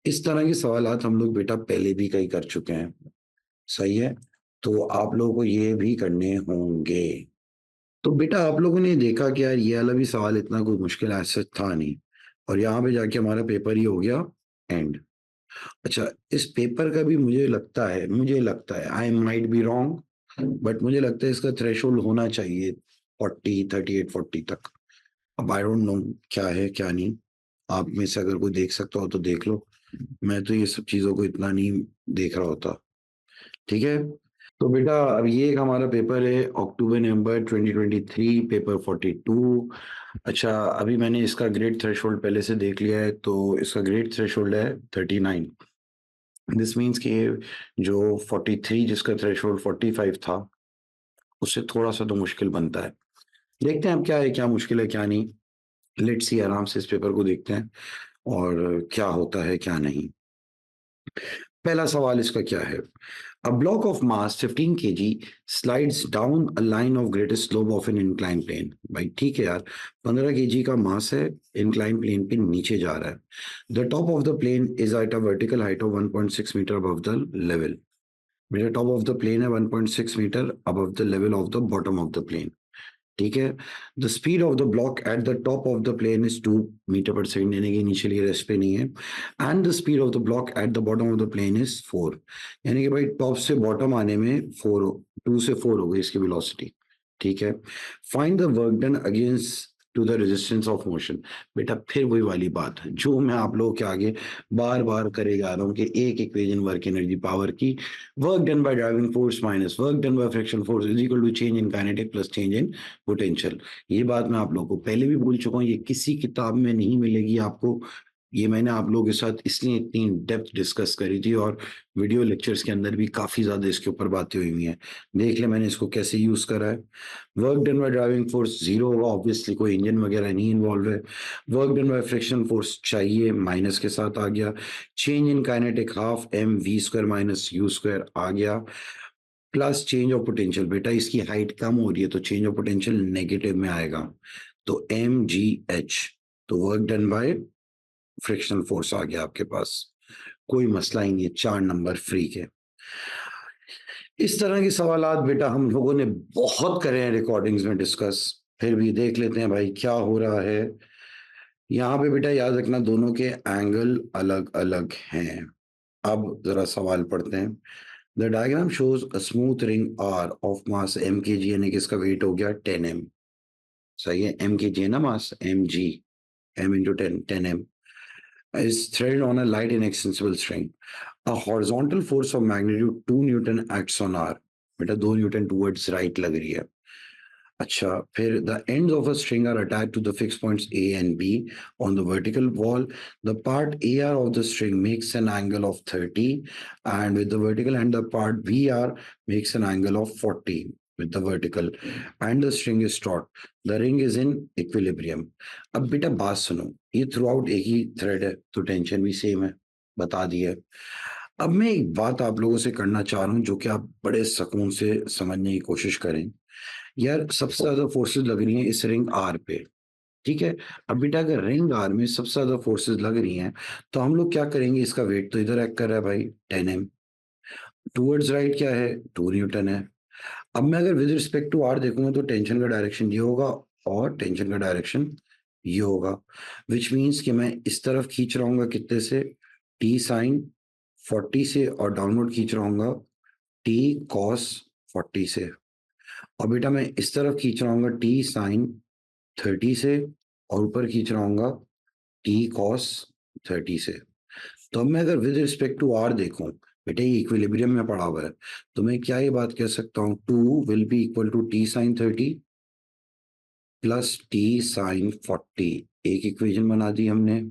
इस तरह के सवालात हम लोग बेटा पहले भी कई कर चुके हैं, सही है, तो आप लोगों को ये भी करने होंगे। तो बेटा आप लोगों ने देखा कि यार ये वाला भी सवाल इतना कोई मुश्किल ऐसा था नहीं, और यहाँ पे जाके हमारा पेपर ही हो गया एंड। अच्छा इस पेपर का भी मुझे लगता है I might be wrong, but मुझे लगता है इसका थ्रेशोल्ड होना चाहिए 38 40 तक। अब आई डोंट नो क्या है क्या नहीं, आप में से अगर कोई देख सकता हो तो देख लो, मैं तो ये सब चीजों को इतना नहीं देख रहा होता, ठीक है। तो बेटा अब ये एक हमारा पेपर है अक्टूबर नवंबर 2023 पेपर 42। अच्छा, अभी मैंने इसका ग्रेड थ्रेशोल्ड पहले से देख लिया है, तो इसका ग्रेड थ्रेशोल्ड है 39। दिस मीन्स कि जो 43 जिसका थ्रेशोल्ड 45 था, उससे थोड़ा सा तो मुश्किल बनता है। देखते हैं अब क्या है, क्या मुश्किल है क्या नहीं। लेट्स सी, आराम से इस पेपर को देखते हैं और क्या होता है क्या नहीं। पहला सवाल इसका क्या है? A block of mass 15 kg slides down a line of greatest slope of an inclined plane। भाई ठीक है यार, 15 kg का मास है, inclined plane पे नीचे जा रहा है। The top of the plane is at a vertical height of 1.6 meter above the level। मेरा top of the plane है 1.6 meter above the level of the bottom of the plane। ठीक है। The speed of the block at the top of the plane is 2 metre per second, यानी कि initially rest पे नहीं है। And the speed of the block at the bottom of the plane is 4। यानी कि भाई टॉप से bottom आने में 2 से 4 हो गई इसकी वेलोसिटी। ठीक है। Find the work done against to the resistance of motion. बेटा फिर वही वाली बात है जो मैं आप लोगों के आगे बार बार करे जा रहा हूँ कि एक इक्वेशन वर्क एनर्जी पावर की, work done by driving force minus work done by friction force is equal to change in kinetic plus change in potential. ये बात मैं आप लोगों को पहले भी बोल चुका हूँ, ये किसी किताब में नहीं मिलेगी आपको। ये मैंने आप लोगों के साथ इसलिए इतनी डेप्थ डिस्कस करी थी, और वीडियो लेक्चर्स के अंदर भी काफी ज्यादा इसके ऊपर बातें हुई हैं। देख ले मैंने इसको कैसे यूज करा है। Work done by driving force zero होगा, ऑब्वियसली कोई इंजन वगैरह नहीं इन्वॉल्व है। Work done by friction force चाहिए, माइनस के साथ आ गया। Change in kinetic half m v square minus u square आ गया, प्लस चेंज ऑफ पोटेंशियल। बेटा इसकी हाइट कम हो रही है तो चेंज ऑफ पोटेंशियल नेगेटिव में आएगा, तो एम जी एच। तो work done by frictional force आ गया आपके पास। कोई मसला ही नहीं है, 4 नंबर फ्री के। इस तरह के सवालात बेटा हम लोगों ने बहुत करे हैं रिकॉर्डिंग्स में डिस्कस, फिर भी देख लेते हैं भाई क्या हो रहा है। यहाँ पे बेटा याद रखना दोनों के एंगल अलग अलग हैं। अब जरा सवाल पढ़ते हैं। The diagram shows a smooth ring R of mass m k g, यानी कि इसका वेट हो गया 10 m। सही है, एम के जी है ना mass, m g, m into 10 is threaded on a light inextensible string। A horizontal force of magnitude 2 Newton acts on R। बेटा 2 न्यूटन towards right लग रही है। अच्छा, फिर the ends of a string are attached to the fixed points A and B on the vertical wall। The part AR of the string makes an angle of 30, and with the vertical, and the part VR makes an angle of 40 with the vertical, and the string is taut। The ring is in equilibrium। अब बेटा बात सुनो, ये through out एक ही thread है तो tension भी same है, बता दिया। अब मैं एक बात आप लोगों से करना चाह रहा हूँ जो कि आप बड़े सुकून से समझने की कोशिश करें। यार सबसे ज्यादा फोर्सेस लग रही हैं इस रिंग आर पे। ठीक है। अब बेटा अगर रिंग आर में सबसे ज्यादा फोर्सेस लग रही हैं तो हम लोग क्या करेंगे, इसका वेट तो इधर एक्ट कर रहा है भाई 10 m, टूवर्ड्स राइट क्या है 2 न्यूटन है। अब मैं अगर विद रिस्पेक्ट टू आर देखूंगा तो टेंशन का डायरेक्शन ये होगा और टेंशन का डायरेक्शन ये होगा, विच मीन्स कि मैं इस तरफ खींच रहा हूँ कितने से, टी साइन 40 से, और डाउनवर्ड खींच रहा हूँ टी कॉस 40 से। और बेटा मैं इस तरफ खींच रहा हूँ टी साइन 30 से, और ऊपर खींच रहा हूँ टी कॉस 30 से। तो अब मैं अगर विद रिस्पेक्ट टू आर देखूं, बेटा ये इक्विलिब्रियम में पड़ा हुआ है, तो मैं क्या ये बात कह सकता हूँ, 2 will be equal to T sine 30 plus T sine 40। एक इक्वेशन बना दी हमने,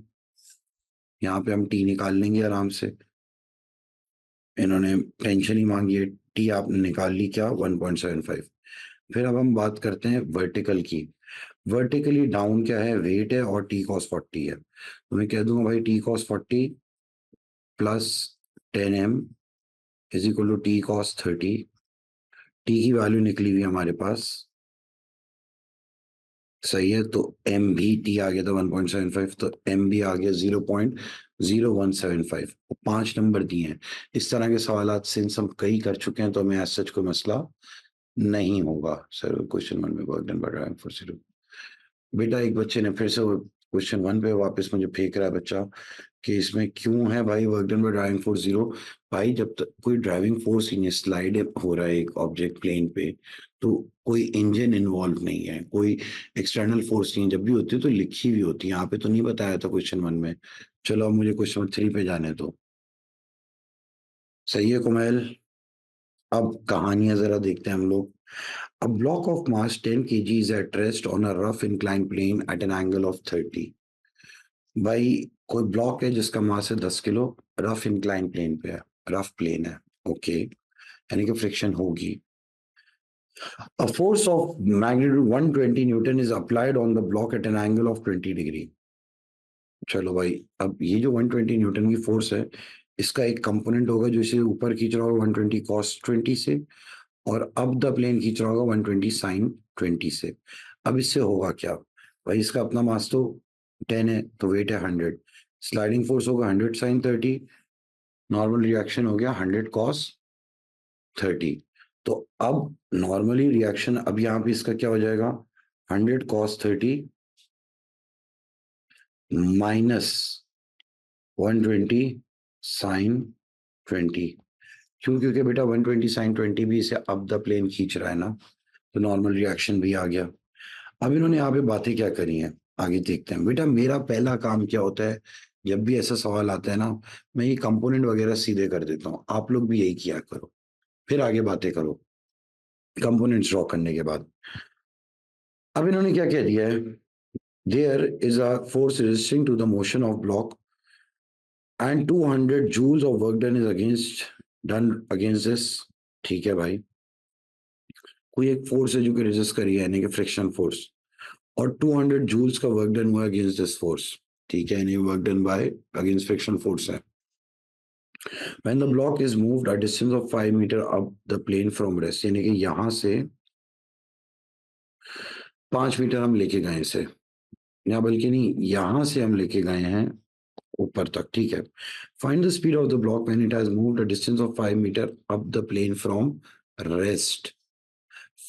यहाँ पे हम टी निकाल लेंगे आराम से। इन्होंने टेंशन ही मांगी है, टी आपने निकाल ली क्या 1.75। फिर अब हम बात करते हैं वर्टिकल की। वर्टिकली डाउन क्या है, वेट है और टी कॉस 40 है, तो मैं कह दूंगा भाई T cos 40 plus 10 m is equal to T cos 30। T की वैल्यू निकली हुई हमारे पास, सही है, तो एम भी टी आ गया था 1.75, तो एम भी आ गया 0.0175। 5 नंबर दिए हैं। इस तरह के सवाल सिंस हम कई कर चुके हैं तो हमें ऐसा कोई मसला नहीं होगा। सर क्वेश्चन 1 में work done by driving force 0। बेटा एक बच्चे ने फिर से क्वेश्चन 1 पे वापस मुझे फेंक रहा है बच्चा कि इसमें क्यों है भाई work done by driving force 0। भाई जब तक कोई ड्राइविंग फोर्स ही नहीं, स्लाइड हो रहा है एक ऑब्जेक्ट प्लेन पे, तो कोई इंजन इन्वॉल्व नहीं है, कोई एक्सटर्नल फोर्स नहीं है। जब भी होती है तो लिखी हुई होती है, यहाँ पे तो नहीं बताया था क्वेश्चन 1 में। चलो अब मुझे क्वेश्चन 3 पे जाने दो। सही है कुमैल? अब कहानियां जरा देखते हैं हम लोग। A block of mass 10 kg is at rest on a rough inclined plane at an angle of 30. भाई कोई ब्लॉक है जिसका मास है 10 किलो, रफ इंक्लाइन प्लेन पे है, रफ प्लेन है, ओके, यानी कि फ्रिक्शन होगी। A force of magnitude 120 Newton is applied on the block at an angle of 20 degree. चलो भाई, अब ये जो 120 न्यूटन की फोर्स है, इसका एक कंपोनेंट होगा जो इसे ऊपर खींच रहा होगा 120 cos 20 से, और अब द प्लेन खींच रहा होगा 120 sin 20 से। अब इससे होगा क्या भाई, इसका अपना मास तो 10 है, तो वेट है 100, स्लाइडिंग फोर्स होगा 100 sin 30, नॉर्मल रिएक्शन हो गया 100 cos 30। तो अब नॉर्मली रिएक्शन अब यहाँ पे इसका क्या हो जाएगा, 100 cos 30 माइनस 120 sin 20। क्यों? क्योंकि बेटा 120 sin 20 भी इसे अब द प्लेन खींच रहा है ना, तो नॉर्मल रिएक्शन भी आ गया। अब इन्होंने यहाँ पे बातें क्या करी हैं, आगे देखते हैं। बेटा मेरा पहला काम क्या होता है, जब भी ऐसा सवाल आता है ना, मैं ये कंपोनेंट वगैरह सीधे कर देता हूँ, आप लोग भी यही किया करो, फिर आगे बातें करो कंपोनेंट्स ड्रॉ करने के बाद। अब इन्होंने क्या कह दिया है, there is a force resisting to the motion of block and 200 joules of work done against this. ठीक है भाई, कोई एक फोर्स है जो कि रेजिस्ट करी है, यानी कि फ्रिक्शन फोर्स, और 200 जूल्स का वर्क डन हुआ अगेंस्ट दिस फोर्स। ठीक है, यानी work done bye against friction force है। When the block is moved a distance of 5 metre up the plane from rest, यानी कि यहां से 5 मीटर हम लेके गए इसे, या बल्कि नहीं, यहां से हम लेके गए हैं ऊपर तक। ठीक है, find the speed of the block when it has moved a distance of 5 metre up the plane from rest.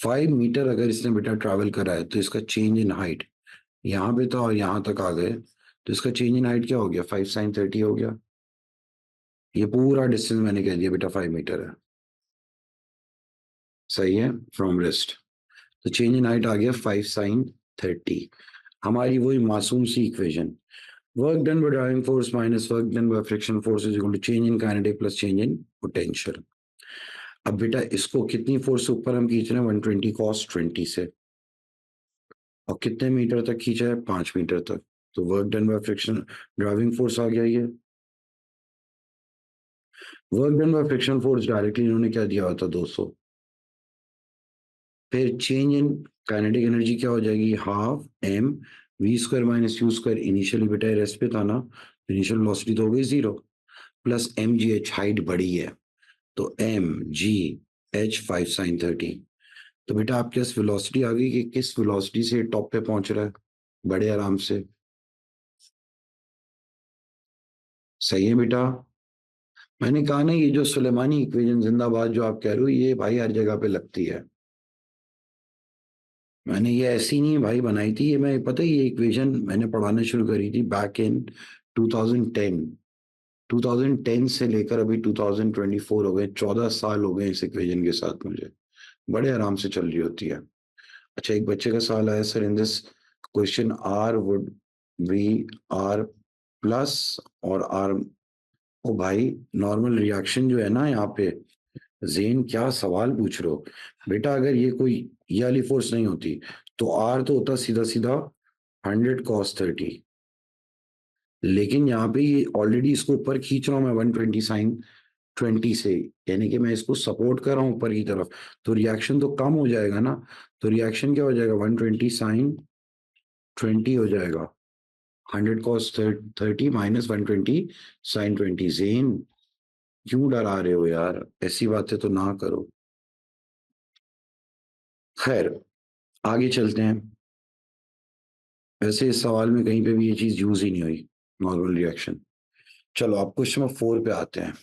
5 metre अगर इसने बेटा ट्रैवल करा है, तो इसका चेंज इन हाइट यहाँ पे था और यहाँ तक आ गए, तो इसका चेंज इन हाइट क्या हो गया, 5 sin 30 हो गया। ये पूरा डिस्टेंस मैंने कह दिया बेटा 5 मीटर है, सही है, फ्रॉम रेस्ट। तो चेंज इन हाइट आ गया 5 sin 30। हमारी वही मासूम सी equation, work done by driving force minus work done by friction force is equal to change in kinetic plus change in potential. अब बेटा इसको कितनी फोर्स से ऊपर हम खींच रहे हैं, 120 cos 20 से, और कितने मीटर तक खींचा है, 5 मीटर तक। तो work done by friction driving force आ गया ये, work done by friction force directly इन्होंने क्या दिया होता, 200। फिर चेंज इन काइनेटिक एनर्जी क्या हो जाएगी, half m v square minus u square, initially बेटा रेस्ट पे था ना, इनिशियल वेलोसिटी तो हो गई 0, plus m g h, height बढ़ी है, तो एम जी एच 5 sin 30। तो बेटा आपके पास वेलोसिटी आ गई कि किस वेलोसिटी से टॉप पे पहुंच रहा है, बड़े आराम से। सही है बेटा, मैंने कहा ना, ये जो सुलेमानी इक्वेशन जिंदाबाद जो आप कह रहे हो, ये भाई हर जगह पे लगती है। मैंने ये ऐसी नहीं भाई बनाई थी, ये मैं पता है, ये इक्वेशन मैंने पढ़ाना शुरू करी थी बैक इन 2010। 2010 से लेकर अभी 2024 हो गए, 14 साल हो गए इस इक्वेशन के साथ मुझे, बड़े आराम से चल रही होती है। अच्छा, एक बच्चे का सवाल आया, sir in this question R would be R plus और आर, ओ भाई नॉर्मल रिएक्शन जो है ना यहाँ पे, जेन क्या सवाल पूछ रहे हो बेटा, अगर ये कोई ये वाली फोर्स नहीं होती, तो आर तो होता सीधा सीधा 100 cos 30, लेकिन यहाँ पे ये ऑलरेडी इसको ऊपर खींच रहा हूँ मैं 120 sin 20 से, यानी कि मैं इसको सपोर्ट कर रहा हूँ ऊपर की तरफ, तो रिएक्शन तो कम हो जाएगा ना। तो रिएक्शन क्या हो जाएगा, 120 sin 20 हो जाएगा, 100 cos 30 माइनस 120 sin 20। जेन क्यों डरा रहे हो यार, ऐसी बातें तो ना करो। खैर आगे चलते हैं। वैसे इस सवाल में कहीं पे भी ये चीज यूज ही नहीं हुई, नॉर्मल रिएक्शन। चलो अब क्वेश्चन नंबर 4 पे आते हैं।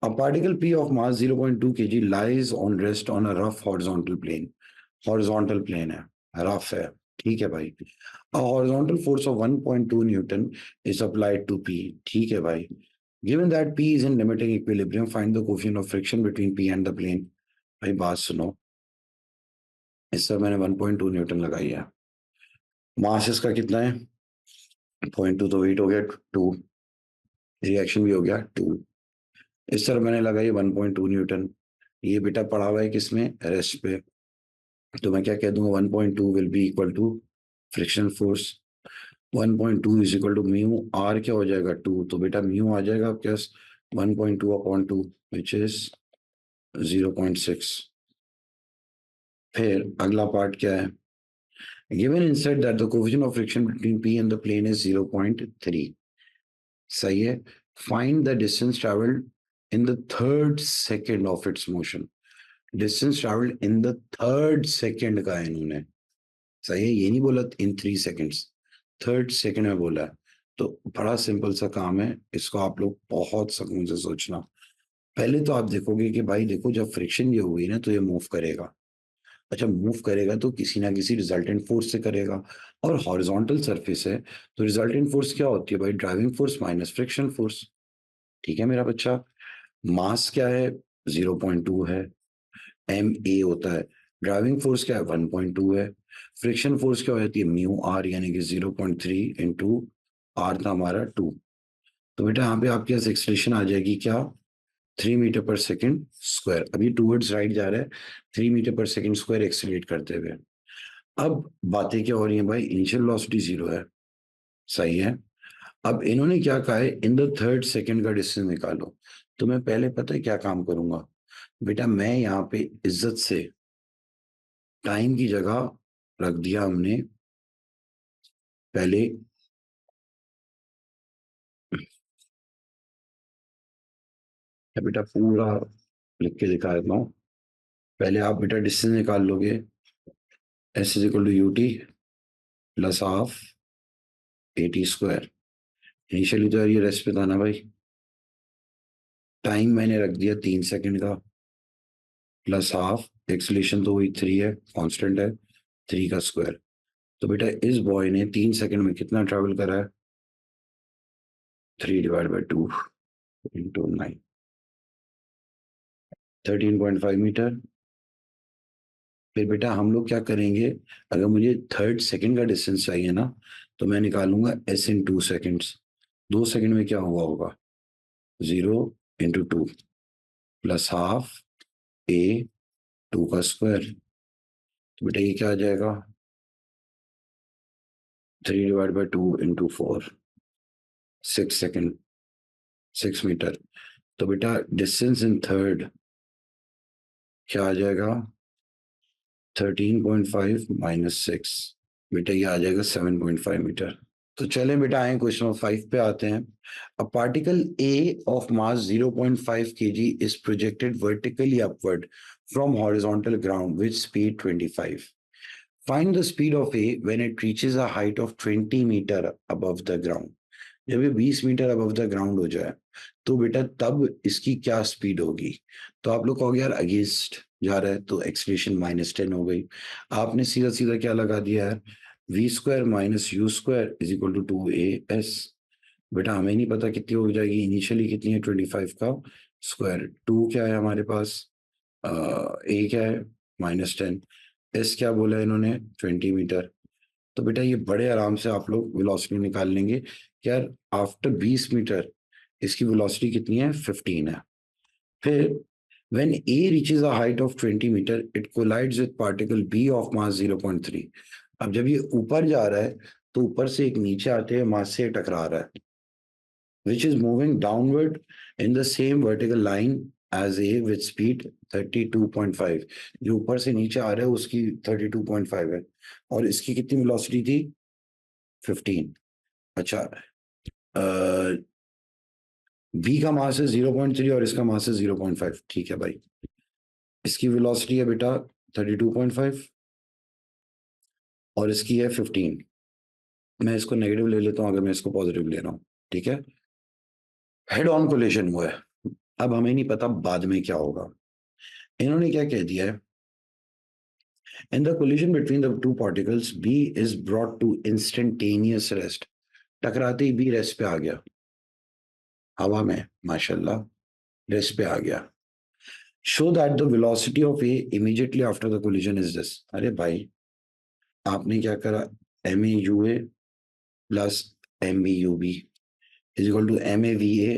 A particle P of mass 0.2 kg lies on rest on a rough horizontal plane. Horizontal plane है, rough है, ठीक है भाई। A horizontal force of 1.2 Newton is applied to P. ठीक है भाई। Given that P is in limiting equilibrium, find the coefficient of friction between P and the plane. भाई बात सुनो, इस पर मैंने 1.2 न्यूटन लगाई है, मास इसका कितना है, 0.2, तो वेट हो गया 2, रिएक्शन भी हो गया 2। इस तरह मैंने लगाई 1.2 न्यूटन, ये बेटा पढ़ा हुआ है किसमें, रेस्ट पे, तो मैं क्या कह दूंगा 1.2 will be equal to friction force, 1.2 is equal to mu R क्या हो जाएगा 2, तो बेटा म्यू आ जाएगा आपके पास 1.2 अपॉन 2 विच इज 0.6। फिर अगला पार्ट क्या है, given inside that the coefficient of friction between P and the plane is 0.3, सही है, find the distance traveled in the third second of its motion, distance traveled in the third second का है इन्होंने, सही है, ये नहीं बोला in 3 seconds, थर्ड सेकंड में बोला है। तो बड़ा सिंपल सा काम है, इसको आप लोग बहुत सुकून से सोचना। पहले तो आप देखोगे कि भाई देखो जब फ्रिक्शन ये हुई ना तो ये मूव करेगा, अच्छा मूव करेगा तो किसी ना किसी रिजल्टेंट फोर्स से करेगा, और हॉरिजॉन्टल सरफेस है तो रिजल्टेंट फोर्स क्या होती है भाई, driving force minus friction force. ठीक है मेरा बच्चा, मास क्या है 0.2 है, एम ए होता है, ड्राइविंग फोर्स क्या है 1.2 है, फ्रिक्शन फोर्स क्या हो जाती है म्यू आर यानी कि 0.3 इंटू आर था हमारा 2, तो बेटा यहाँ पे आपके पास एक्सप्रेशन आ जाएगी क्या 3 मीटर पर सेकंड स्क्वायर, अभी टूवर्ड्स राइट जा रहा है 3 metre per second square accelerate करते हुए। अब बातें क्या हो रही हैं भाई, इनिशियल वेलोसिटी 0 है, सही है, अब इन्होंने क्या कहा है इन द थर्ड सेकंड का डिस्टेंस निकालो, तो मैं पहले पता है क्या काम करूंगा बेटा, मैं यहाँ पे इज्जत से टाइम की जगह रख दिया हमने पहले, बेटा पूरा लिख के दिखा देता हूँ, पहले आप बेटा डिस्टेंस निकाल लोगे, S is equal to u t plus half a t square, initially तो यार ये रेस्ट पे था ना भाई, टाइम मैंने रख दिया 3 सेकंड का प्लस हाफ, एक्सलेशन तो वही 3 है, कांस्टेंट है, 3 का स्क्वायर, तो बेटा इस बॉय ने 3 सेकंड में कितना ट्रैवल करा है 3 डिवाइड बाई 2 इंटू 9, 13.5 मीटर। फिर बेटा हम लोग क्या करेंगे, अगर मुझे थर्ड सेकंड का डिस्टेंस चाहिए ना तो मैं निकालूंगा एस इन 2 सेकेंड्स, 2 सेकंड में क्या हुआ होगा 0 इंटू 2 प्लस हाफ ए 2 का स्क्वायर, तो बेटा ये क्या आ जाएगा 3 divide by 2 into 4, 6 second, 6 metre, तो बेटा डिस्टेंस इन थर्ड क्या आ जाएगा 13.5 माइनस 6, बेटा ये आ जाएगा 7.5 मीटर। तो चलें बेटा आए क्वेश्चन नंबर 5 पे आते हैं। A particle A of mass 0.5 kg is projected vertically upward from horizontal ground with speed 25. Find the speed of A when it reaches a height of 20 metre above the ground. जब ये 20 metre above the ground हो जाए तो बेटा तब इसकी क्या speed होगी, तो आप लोग कहोगे यार अगेंस्ट जा रहा है तो एक्सलेशन -10 हो गई, आपने सीधा सीधा क्या लगा दिया यार v square minus u square is equal to 2as, बेटा हमें नहीं पता कितनी हो जाएगी, इनिशियली कितनी है 25 का स्क्वायर, 2 क्या है हमारे पास, ए क्या है -10, एस क्या बोला है इन्होंने 20 मीटर, तो बेटा ये बड़े आराम से आप लोग वेलोसिटी निकाल लेंगे कि यार आफ्टर 20 मीटर इसकी वेलोसिटी कितनी है 15 है। फिर when A reaches a height of 20 metre it collides with particle B of mass 0.3, अब जब ये ऊपर जा रहा है तो ऊपर से एक नीचे आते हुए मास से टकरा रहा है which is moving downward in the same vertical line as A with speed 32.5, जो ऊपर से नीचे आ रहा है उसकी 32.5 है और इसकी कितनी वेलोसिटी थी 15। अच्छा V का मास है 0.3 और इसका मास है 0.5, ठीक है भाई, इसकी वेलोसिटी है बेटा 32.5 और इसकी है 15, मैं इसको नेगेटिव ले लेता हूं अगर मैं इसको पॉजिटिव ले रहा हूं, ठीक है, हेड ऑन कोलिजन हुआ है, अब हमें नहीं पता बाद में क्या होगा, इन्होंने क्या कह दिया है in the collision between the two particles B is brought to instantaneous rest, टकराते ही B रेस्ट पे आ गया हवा में, माशाल्लाह रेस्ट पे आ गया, show that the velocity of A immediately after the collision is this, अरे भाई आपने क्या करा MAUA plus MBUB is equal to MAVA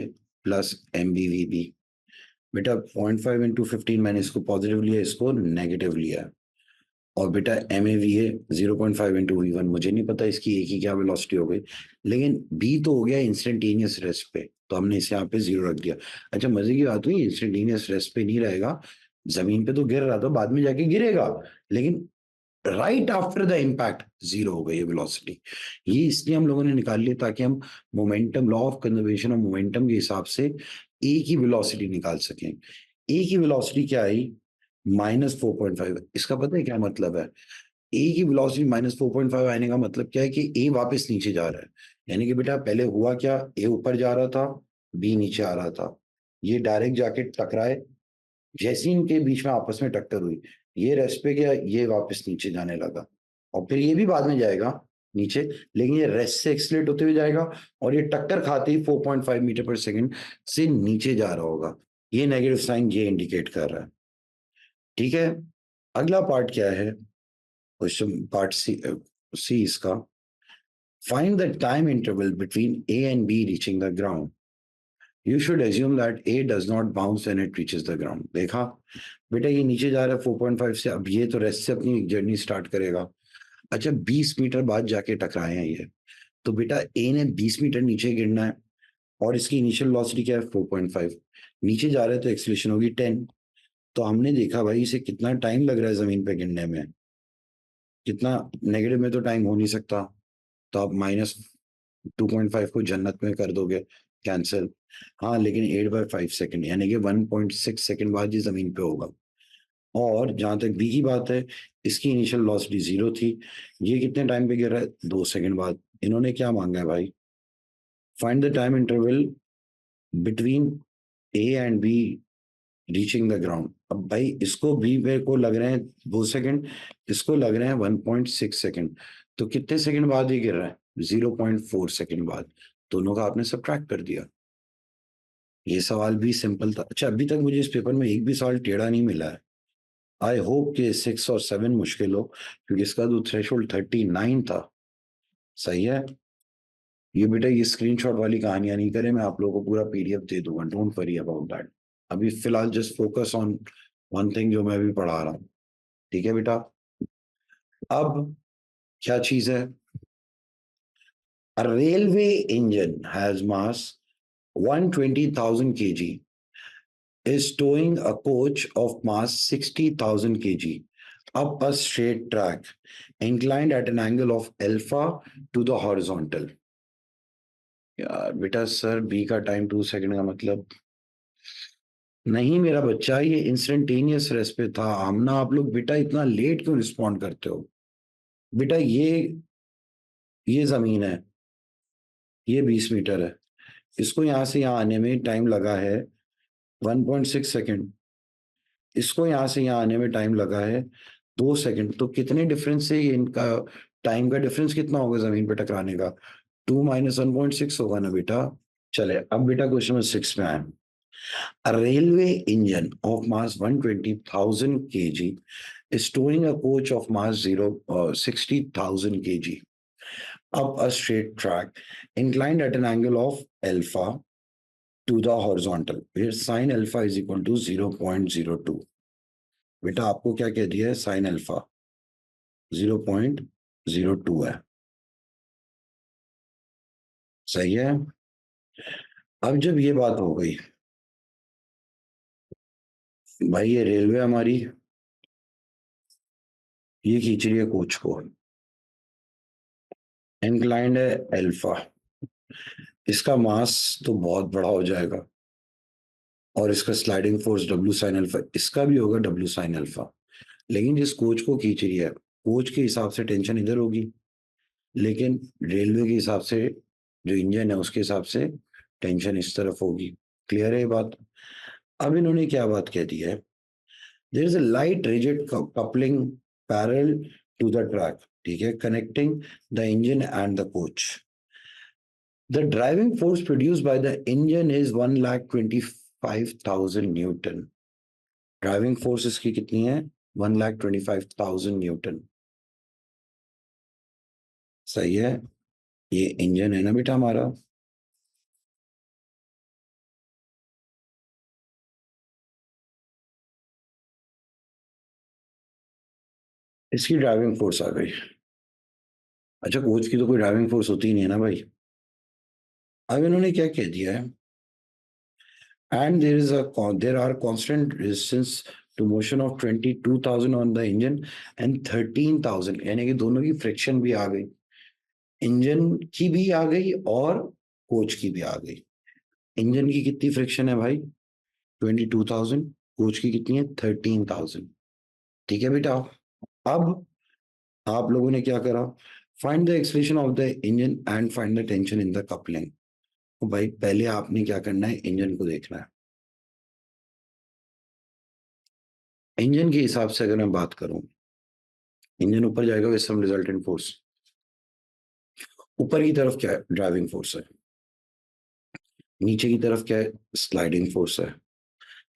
plus MBVB, बेटा 0.5 इंटू 15 मैंने इसको पॉजिटिव लिया, इसको नेगेटिव लिया। और बेटा एम ए वी है 0.5 इंटू वी वन, मुझे नहीं पता इसकी एक ही क्या वेलोसिटी हो गई, लेकिन बी तो हो गया इंस्टेंटेनियस रेस्ट पे, तो हमने इसे यहाँ पे 0 रख दिया। अच्छा मजे की बात हुई, इंस्टेंटेनियस रेस्ट पे नहीं रहेगा, जमीन पे तो गिर रहा था, बाद में जाके गिरेगा, लेकिन राइट आफ्टर द इम्पैक्ट 0 हो गई है वेलोसिटी। ये इसलिए हम लोगों ने निकाल लिया ताकि हम momentum, law of conservation of momentum के हिसाब से एक ही वेलोसिटी निकाल सकें। एक ही वेलोसिटी क्या आई? -4.5। इसका पता है क्या मतलब है? ए की वेलोसिटी -4.5 आने का मतलब क्या है कि ए वापस नीचे जा रहा है। यानी कि बेटा पहले हुआ क्या, ए ऊपर जा रहा था, बी नीचे आ रहा था, ये डायरेक्ट जाके टकराए, जैसे ही इनके बीच में आपस में टक्कर हुई, ये रेस्ट पे गया, ये वापस नीचे जाने लगा, और फिर ये भी बाद में जाएगा नीचे, लेकिन ये रेस्ट से एक्सीलरेट होते हुए जाएगा, और ये टक्कर खाते ही 4.5 मीटर पर सेकंड से नीचे जा रहा होगा। ये नेगेटिव साइन ये इंडिकेट कर रहा है। ठीक है, अगला पार्ट क्या है? क्वेश्चन पार्ट सी इसका, find the time interval between A and be reaching the ground. You should assume that A does not bounce when it reaches the ground. देखा बेटा, ये नीचे जा रहा है 4.5 से, अब ये तो रेस्ट से अपनी जर्नी स्टार्ट करेगा। अच्छा 20 मीटर बाद जाके टकराए हैं ये, तो बेटा ए ने 20 मीटर नीचे गिरना है, और इसकी इनिशियल वेलोसिटी क्या है 4.5, नीचे जा रहा है तो एक्सीलरेशन होगी 10। तो हमने देखा भाई इसे कितना टाइम लग रहा है जमीन पे गिरने में, कितना, नेगेटिव में तो टाइम हो नहीं सकता, तो आप -2.5 को जन्नत में कर दोगे, कैंसिल। हाँ लेकिन 8/5 सेकंड, यानी कि 1.6 सेकंड बाद ये जमीन पे होगा। और जहां तक बी की बात है, इसकी इनिशियल वेलोसिटी 0 थी, ये कितने टाइम पे गिर रहा है? 2 सेकंड बाद। इन्होंने क्या मांगा है भाई? Find the time interval between A and be reaching the ground. अब भाई इसको बी पे को लग रहे हैं 2 सेकंड, इसको लग रहे हैं 1.6 सेकंड, तो कितने सेकंड बाद ये गिर रहा है? 0.4 सेकंड बाद। दोनों का आपने सब्ट्रैक्ट कर दिया। ये सवाल भी सिंपल था। अच्छा अभी तक मुझे इस पेपर में एक भी सवाल टेढ़ा नहीं मिला है। आई होप कि 6 और 7 मुश्किल हो, क्योंकि इसका तो थ्रेशोल्ड 39 था। सही है। ये बेटा ये स्क्रीनशॉट वाली कहानियां नहीं करें, मैं आप लोगों को पूरा पीडीएफ दे दूंगा, डोंट वरी अबाउट दैट। अभी फिलहाल just focus on one thing जो मैं अभी पढ़ा रहा हूँ। ठीक है बेटा। अब क्या चीज है? A railway engine has mass 120,000 kg is towing a coach of mass 60,000 kg up a straight track inclined at an angle of alpha to the horizontal. यार बेटा सर बी का टाइम 2 सेकंड का मतलब नहीं मेरा बच्चा, ये इंस्टेंटेनियस रेस्ट पे था। हम ना आप लोग बेटा इतना लेट क्यों रिस्पॉन्ड करते हो? बेटा ये जमीन है, ये 20 मीटर है, इसको यहां से यहां आने में टाइम लगा है 1.6 सेकंड, इसको यहां से यहां आने में टाइम लगा है 2 सेकंड, तो कितने डिफरेंस से इनका टाइम का डिफरेंस कितना होगा जमीन पे टकराने का? 2 माइनस 1.6 होगा ना बेटा। चले अब बेटा क्वेश्चन नंबर 6 में आए। A railway engine of mass 120,000 kg is towing a coach of mass 60,000 kg up a straight track inclined at an angle of alpha to the horizontal, where sin alpha is equal to 0.02। बेटा आपको क्या कह दिया है? Sine alpha 0.02 है। सही है। अब जब ये बात हो गई, भाई ये रेलवे हमारी ये खींच रही है कोच को, इंक्लाइंड है अल्फा, इसका मास तो बहुत बड़ा हो जाएगा, और इसका sliding force W sine alpha, इसका भी होगा डब्ल्यू साइन अल्फा। लेकिन जिस कोच को खींच रही है, कोच के हिसाब से टेंशन इधर होगी, लेकिन रेलवे के हिसाब से जो इंजन है उसके हिसाब से टेंशन इस तरफ होगी। क्लियर है ये बात? अब इन्होंने क्या बात कह दी है? There is a light rigid coupling parallel to the track, ठीक है, connecting the engine and the coach. The driving force produced by the engine is 1,25,000 newton. Driving force इसकी कितनी है? 1,25,000 न्यूटन। सही है। ये इंजन है ना बेटा हमारा, इसकी ड्राइविंग फोर्स आ गई। अच्छा, कोच की तो कोई ड्राइविंग फोर्स होती ही नहीं है ना भाई। अब इन्होंने क्या कह दिया है, and there are constant resistance to motion of 22,000 on the engine and 13,000, यानी कि दोनों की फ्रिक्शन भी आ गई, इंजन की भी आ गई और कोच की भी आ गई। इंजन की कितनी फ्रिक्शन है भाई? 22,000। कोच की कितनी है? 13,000। ठीक है बेटा। अब आप लोगों ने क्या करा? Find the acceleration of the engine and find the tension in the coupling. भाई पहले आपने क्या करना है, इंजन को देखना है। इंजन के हिसाब से अगर मैं बात करूं, इंजन ऊपर जाएगा विद सम रिजल्टेंट फोर्स। ऊपर की तरफ क्या है? ड्राइविंग फोर्स है। नीचे की तरफ क्या है? स्लाइडिंग फोर्स है।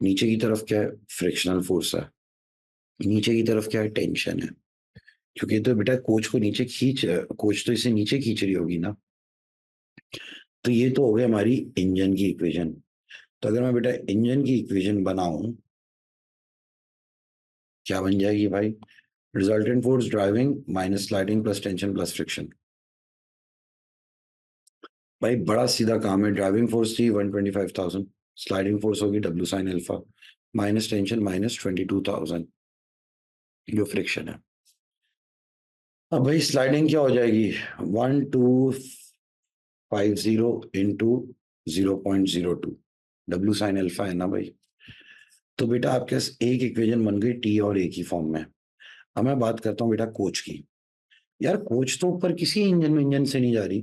नीचे की तरफ क्या है? फ्रिक्शनल फोर्स है। नीचे की तरफ क्या है? टेंशन है। क्योंकि तो बेटा कोच को नीचे खींच, कोच तो इसे नीचे खींच रही होगी ना। तो ये तो हो गया हमारी इंजन की इक्वेशन। तो अगर मैं बेटा इंजन की इक्वेशन बनाऊं, क्या बन जाएगी भाई? Resultant force driving minus sliding plus tension plus friction. भाई बड़ा सीधा काम है। ड्राइविंग फोर्स थी 125,000, स्लाइडिंग फोर्स होगी W sine alpha minus tension minus 22,000, जो फ्रिक्शन है। अब भाई स्लाइडिंग क्या हो जाएगी? 1250 इंटू 0.02, डब्ल्यू साइन अल्फा है ना भाई। तो बेटा आपके पास एक इक्वेशन बन गई टी और ए की फॉर्म में। अब मैं बात करता हूँ बेटा कोच की। यार कोच तो ऊपर किसी इंजन से नहीं जा रही,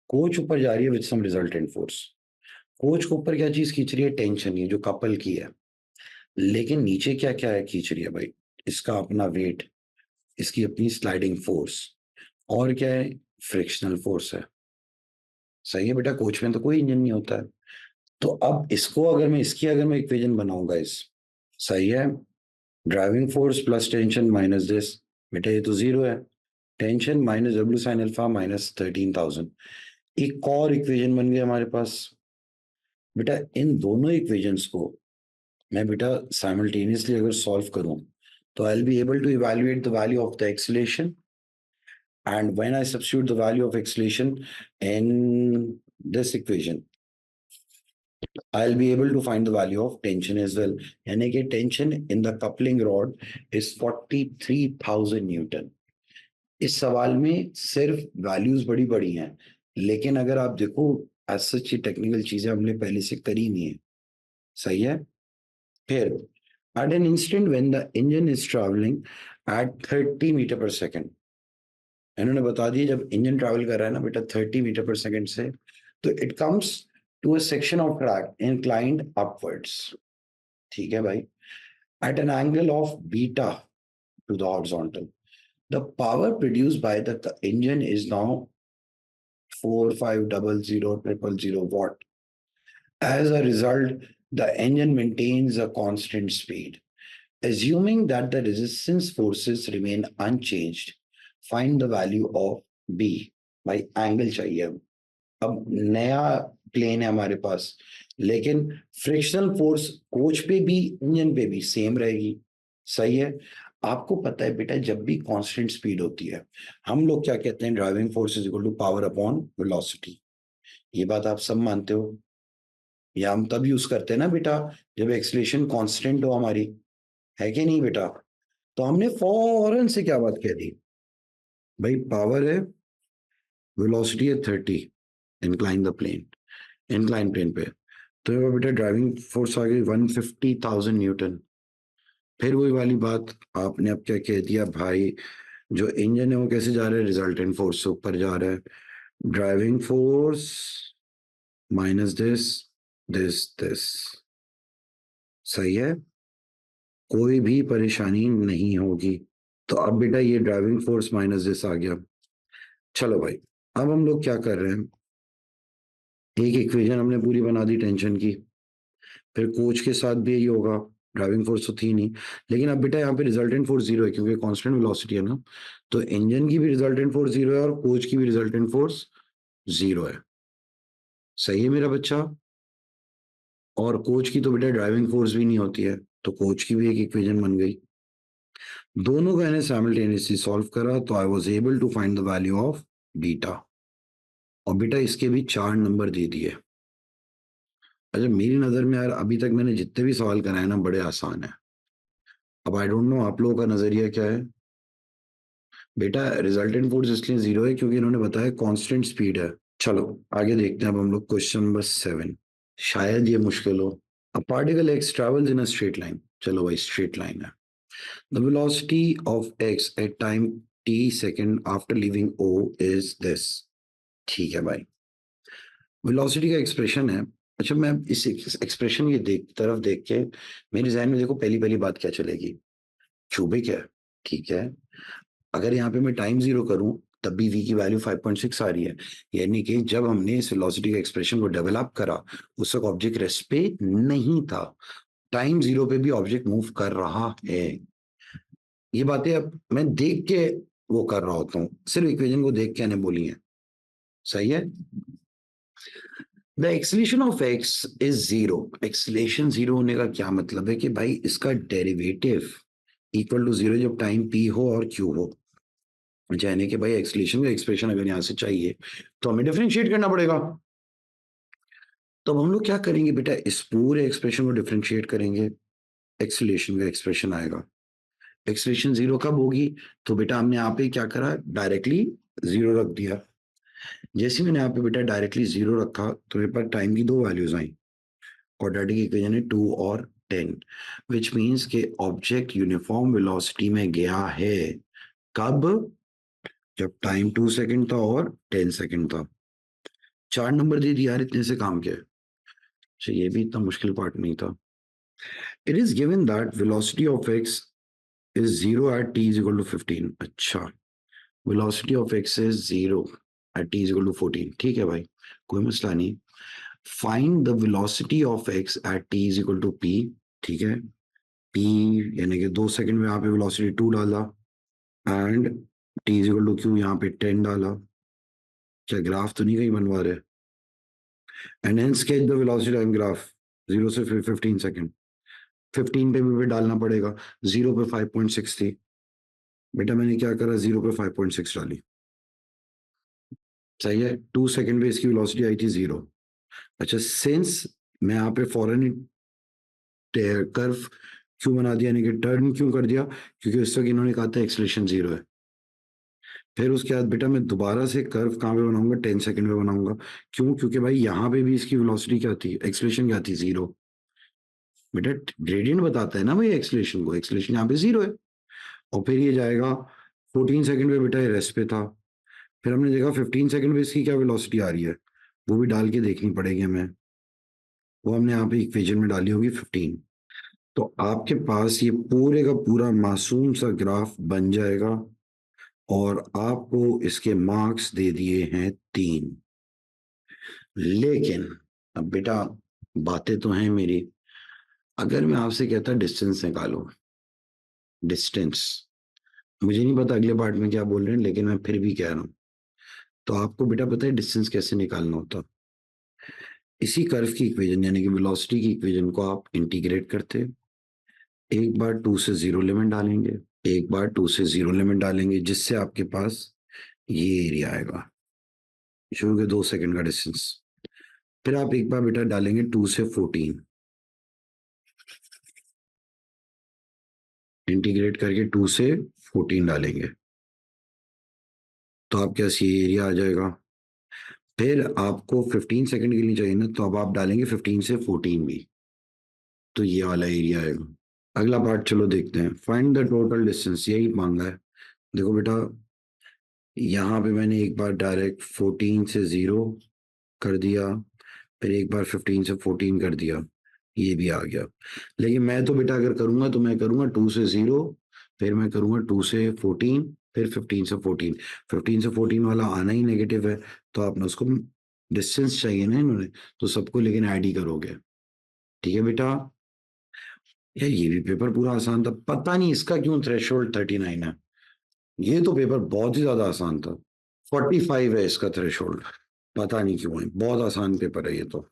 कोच ऊपर जा रही है with some resultant force. Coach को ऊपर क्या चीज खींच रही है? टेंशन, ये जो कपल की है। लेकिन नीचे क्या क्या है खींच रही है भाई? इसका अपना वेट, इसकी अपनी स्लाइडिंग फोर्स, और क्या है? फ्रिक्शनल फोर्स है। सही है बेटा, कोच में तो कोई इंजन नहीं होता है। तो अब इसको अगर मैं इक्वेशन बनाऊंगा इस, सही है, driving force plus tension minus this, बेटा ये तो जीरो है। Tension minus W sine alpha minus 13,000। एक और इक्वेशन बन गया हमारे पास। बेटा इन दोनों इक्वेशंस को मैं बेटा साइमल्टेनियसली अगर सॉल्व करूं, तो I will be able to evaluate the value of the acceleration, and when I substitute the value of acceleration in this equation, I'll be able to find the value of tension as well. यानी कि tension in the coupling rod is 43,000 Newton. इस सवाल में सिर्फ values बड़ी बड़ी हैं, लेकिन अगर आप देखो एज सच टेक्निकल चीजें हमने पहले से करी नहीं है। सही है। फिर at an instant when the engine is traveling at 30 metre per second, इन्होंने बता दिया जब इंजन ट्रैवल कर रहा है ना बेटा 30 मीटर पर सेकेंड से, तो it comes to a section of track inclined upwards. ठीक है भाई, at an angle of beta to the horizontal, the power produced by the engine is now 4500,000 watt. As a result, the engine maintains a constant speed. Assuming that the resistance forces remain unchanged, find the value of B. भाई angle चाहिए। अब नया plane है हमारे पास, लेकिन frictional force coach पे भी engine पे भी सेम रहेगी। सही है। आपको पता है बेटा जब भी कांस्टेंट स्पीड होती है, हम लोग क्या कहते हैं? Driving force is equal to power upon velocity. ये बात आप सब मानते हो। या हम तब यूज करते हैं ना बेटा जब एक्सीलरेशन कांस्टेंट हो हमारी, है कि नहीं बेटा? तो हमने फौरन से क्या बात कह दी भाई? पावर है, वेलोसिटी है 30, incline the plane, incline plane पे। तो ये बेटा ड्राइविंग फोर्स आ गई 150,000 न्यूटन। फिर वही वाली बात आपने अब क्या कह दिया भाई? जो इंजन है वो कैसे जा रहा है? रिजल्टेंट फोर्स से ऊपर जा रहा है। Driving force minus this this this. सही है, कोई भी परेशानी नहीं होगी। तो अब बेटा ये ड्राइविंग फोर्स माइनस दिस आ गया। चलो भाई, अब हम लोग क्या कर रहे हैं? एक इक्वेशन हमने पूरी बना दी टेंशन की। फिर कोच के साथ भी यही होगा, ड्राइविंग फोर्स तो थी नहीं, लेकिन अब बेटा यहाँ पे रिजल्टेंट फोर्स जीरो है क्योंकि कांस्टेंट वेलोसिटी है ना। तो इंजन की भी रिजल्टेंट फोर्स जीरो है और कोच की भी रिजल्टेंट फोर्स जीरो है। सही है मेरा बच्चा। और कोच की तो बेटा ड्राइविंग फोर्स भी नहीं होती है, तो कोच की भी एक इक्वेशन बन गई। दोनों को मैंने साइमल्टेनियसली सॉल्व करा तो I was able to find the value of beta, और बेटा इसके भी 4 नंबर दे दिए। अच्छा, मेरी नजर में यार अभी तक मैंने जितने भी सवाल कराए ना बड़े आसान है। अब आई डोंट नो आप लोगों का नजरिया क्या है। बेटा रिजल्टेंट फोर्स इसलिए 0 है क्योंकि इन्होंने बताया कांस्टेंट स्पीड है। चलो आगे देखते हैं अब हम लोग क्वेश्चन नंबर 7। शायद ये मुश्किल हो। A particle X travels in a straight line. चलो भाई स्ट्रेट लाइन है। The velocity of X at time t second after leaving o is this. ठीक है भाई, वेलोसिटी का एक्सप्रेशन है। अच्छा, मैं इस एक्सप्रेशन की तरफ देख के मेरे जहन में देखो पहली पहली बात क्या चलेगी, क्यूबिक है। ठीक है, अगर यहाँ पे मैं टाइम जीरो करूं तब भी v की वैल्यू 5.6 आ रही है, यानी कि जब हमने इस वेलोसिटी के एक्सप्रेशन को डेवलप करा उस वक्त ऑब्जेक्ट रेस्ट पे नहीं था, टाइम जीरो पे भी ऑब्जेक्ट मूव कर रहा है। ये बातें अब मैं देख के वो कर रहा होता हूँ, सिर्फ इक्वेशन को देख के मैंने बोली है। सही है। The acceleration of X is zero. Acceleration zero होने का क्या मतलब है कि भाई इसका डेरिवेटिव इक्वल टू जीरो जब टाइम p हो और q हो, यानी कि भाई एक्सलेशन का एक्सप्रेशन अगर यहां से चाहिए तो हमें डिफरेंशिएट करना पड़ेगा। तो हम लोग क्या करेंगे बेटा, इस पूरे एक्सप्रेशन को डिफरेंशिएट करेंगे, एक्सलेशन का एक्सप्रेशन आएगा। एक्सलेशन जीरो कब होगी, तो बेटा हमने यहाँ पे क्या करा, डायरेक्टली जीरो रख दिया। जैसे मैंने यहाँ पे बेटा डायरेक्टली जीरो रखा तो मेरे पास टाइम की दो वैल्यूज आई, क्वाड्रेटिक इक्वेशन है 2 और 10, विच मीन्स के ऑब्जेक्ट यूनिफॉर्म वेलोसिटी में गया है। कब, जब टाइम 2 सेकंड था और 10 सेकंड था। 4 नंबर दे दिया यार, इतने से काम किया। अच्छा, ये भी इतना मुश्किल पार्ट नहीं था। It is given that velocity of X is zero at t is equal to 15। अच्छा, velocity of X is zero at t is equal to 14। ठीक है भाई, कोई मसला नहीं। Find the velocity of X at t is equal to p। ठीक है, p यानी कि 2 सेकंड में यहाँ पे वेलोसिटी 2 डाला and t is equal to q यहाँ पे 10 डाला। क्या ग्राफ तो नहीं कहीं बनवा रहे? And then sketch the velocity time graph 0 से फिर 15 सेकंड। 15 पे भी डालना पड़ेगा, 0 पे 5.6 थी, बेटा मैंने क्या करा 0 पे 5.6 डाली। सही है, 2 सेकंड पे इसकी वेलोसिटी आई थी 0। अच्छा, सिंस मैं यहाँ पे फॉरन कर्व क्यों बना दिया, यानी कि टर्न क्यों कर दिया, क्योंकि उस वक्त इन्होंने कहा था एक्सलेशन 0 है। फिर उसके बाद बेटा मैं दोबारा से कर्व कहाँ पे बनाऊंगा, 10 सेकंड पे बनाऊंगा। क्यों, क्योंकि भाई यहाँ पे भी इसकी वेलोसिटी क्या थी, एक्सलेशन क्या थी, 0। बेटा ग्रेडियंट बताता है ना भाई एक्सलेशन को, एक्सलेशन यहाँ पे 0 है। और फिर ये जाएगा 14 सेकंड पे, बेटा ये रेस्ट पे था। फिर हमने देखा 15 सेकंड पे इसकी क्या वेलोसिटी आ रही है, वो भी डाल के देखनी पड़ेगी हमें। वो हमने यहाँ पे इक्वेशन में डाली होगी 15। तो आपके पास ये पूरे का पूरा मासूम सा ग्राफ बन जाएगा, और आपको इसके मार्क्स दे दिए हैं 3। लेकिन अब बेटा बातें तो हैं मेरी, अगर मैं आपसे कहता डिस्टेंस निकालो, डिस्टेंस, मुझे नहीं पता अगले पार्ट में क्या बोल रहे हैं लेकिन मैं फिर भी कह रहा हूँ, तो आपको बेटा पता है डिस्टेंस कैसे निकालना होता। इसी कर्व की इक्वेशन यानी कि वेलोसिटी की इक्वेशन को आप इंटीग्रेट करते, एक बार 2 से 0 लिमिट डालेंगे, एक बार 2 से 0 लिमिट डालेंगे, जिससे आपके पास ये एरिया आएगा, शुरू के 2 सेकंड का डिस्टेंस। फिर आप एक बार बेटा डालेंगे 2 से 14, इंटीग्रेट करके 2 से 14 डालेंगे, तो आपके पास ये एरिया आ जाएगा। फिर आपको 15 सेकंड के लिए चाहिए ना, तो अब आप डालेंगे 15 से 14 भी, तो ये वाला एरिया आएगा। अगला पार्ट चलो देखते हैं, फाइंड द टोटल डिस्टेंस, यही मांगा है। देखो बेटा यहाँ पे मैंने एक बार डायरेक्ट 14 से 0 कर दिया, फिर एक बार 15 से 14 कर दिया, ये भी आ गया। लेकिन मैं तो बेटा अगर करूंगा तो मैं करूंगा 2 से 0, फिर मैं करूंगा 2 से 14, फिर 15 से 14। 15 से 14 वाला आना ही नेगेटिव है, तो आपने उसको डिस्टेंस चाहिए ना इन्होंने, तो सबको लेकिन ऐड ही करोगे। ठीक है बेटा, यार ये भी पेपर पूरा आसान था, पता नहीं इसका क्यों थ्रेशोल्ड 39 है। ये तो पेपर बहुत ही ज्यादा आसान था, 45 है इसका थ्रेशोल्ड, पता नहीं क्यों है, बहुत आसान पेपर है ये तो।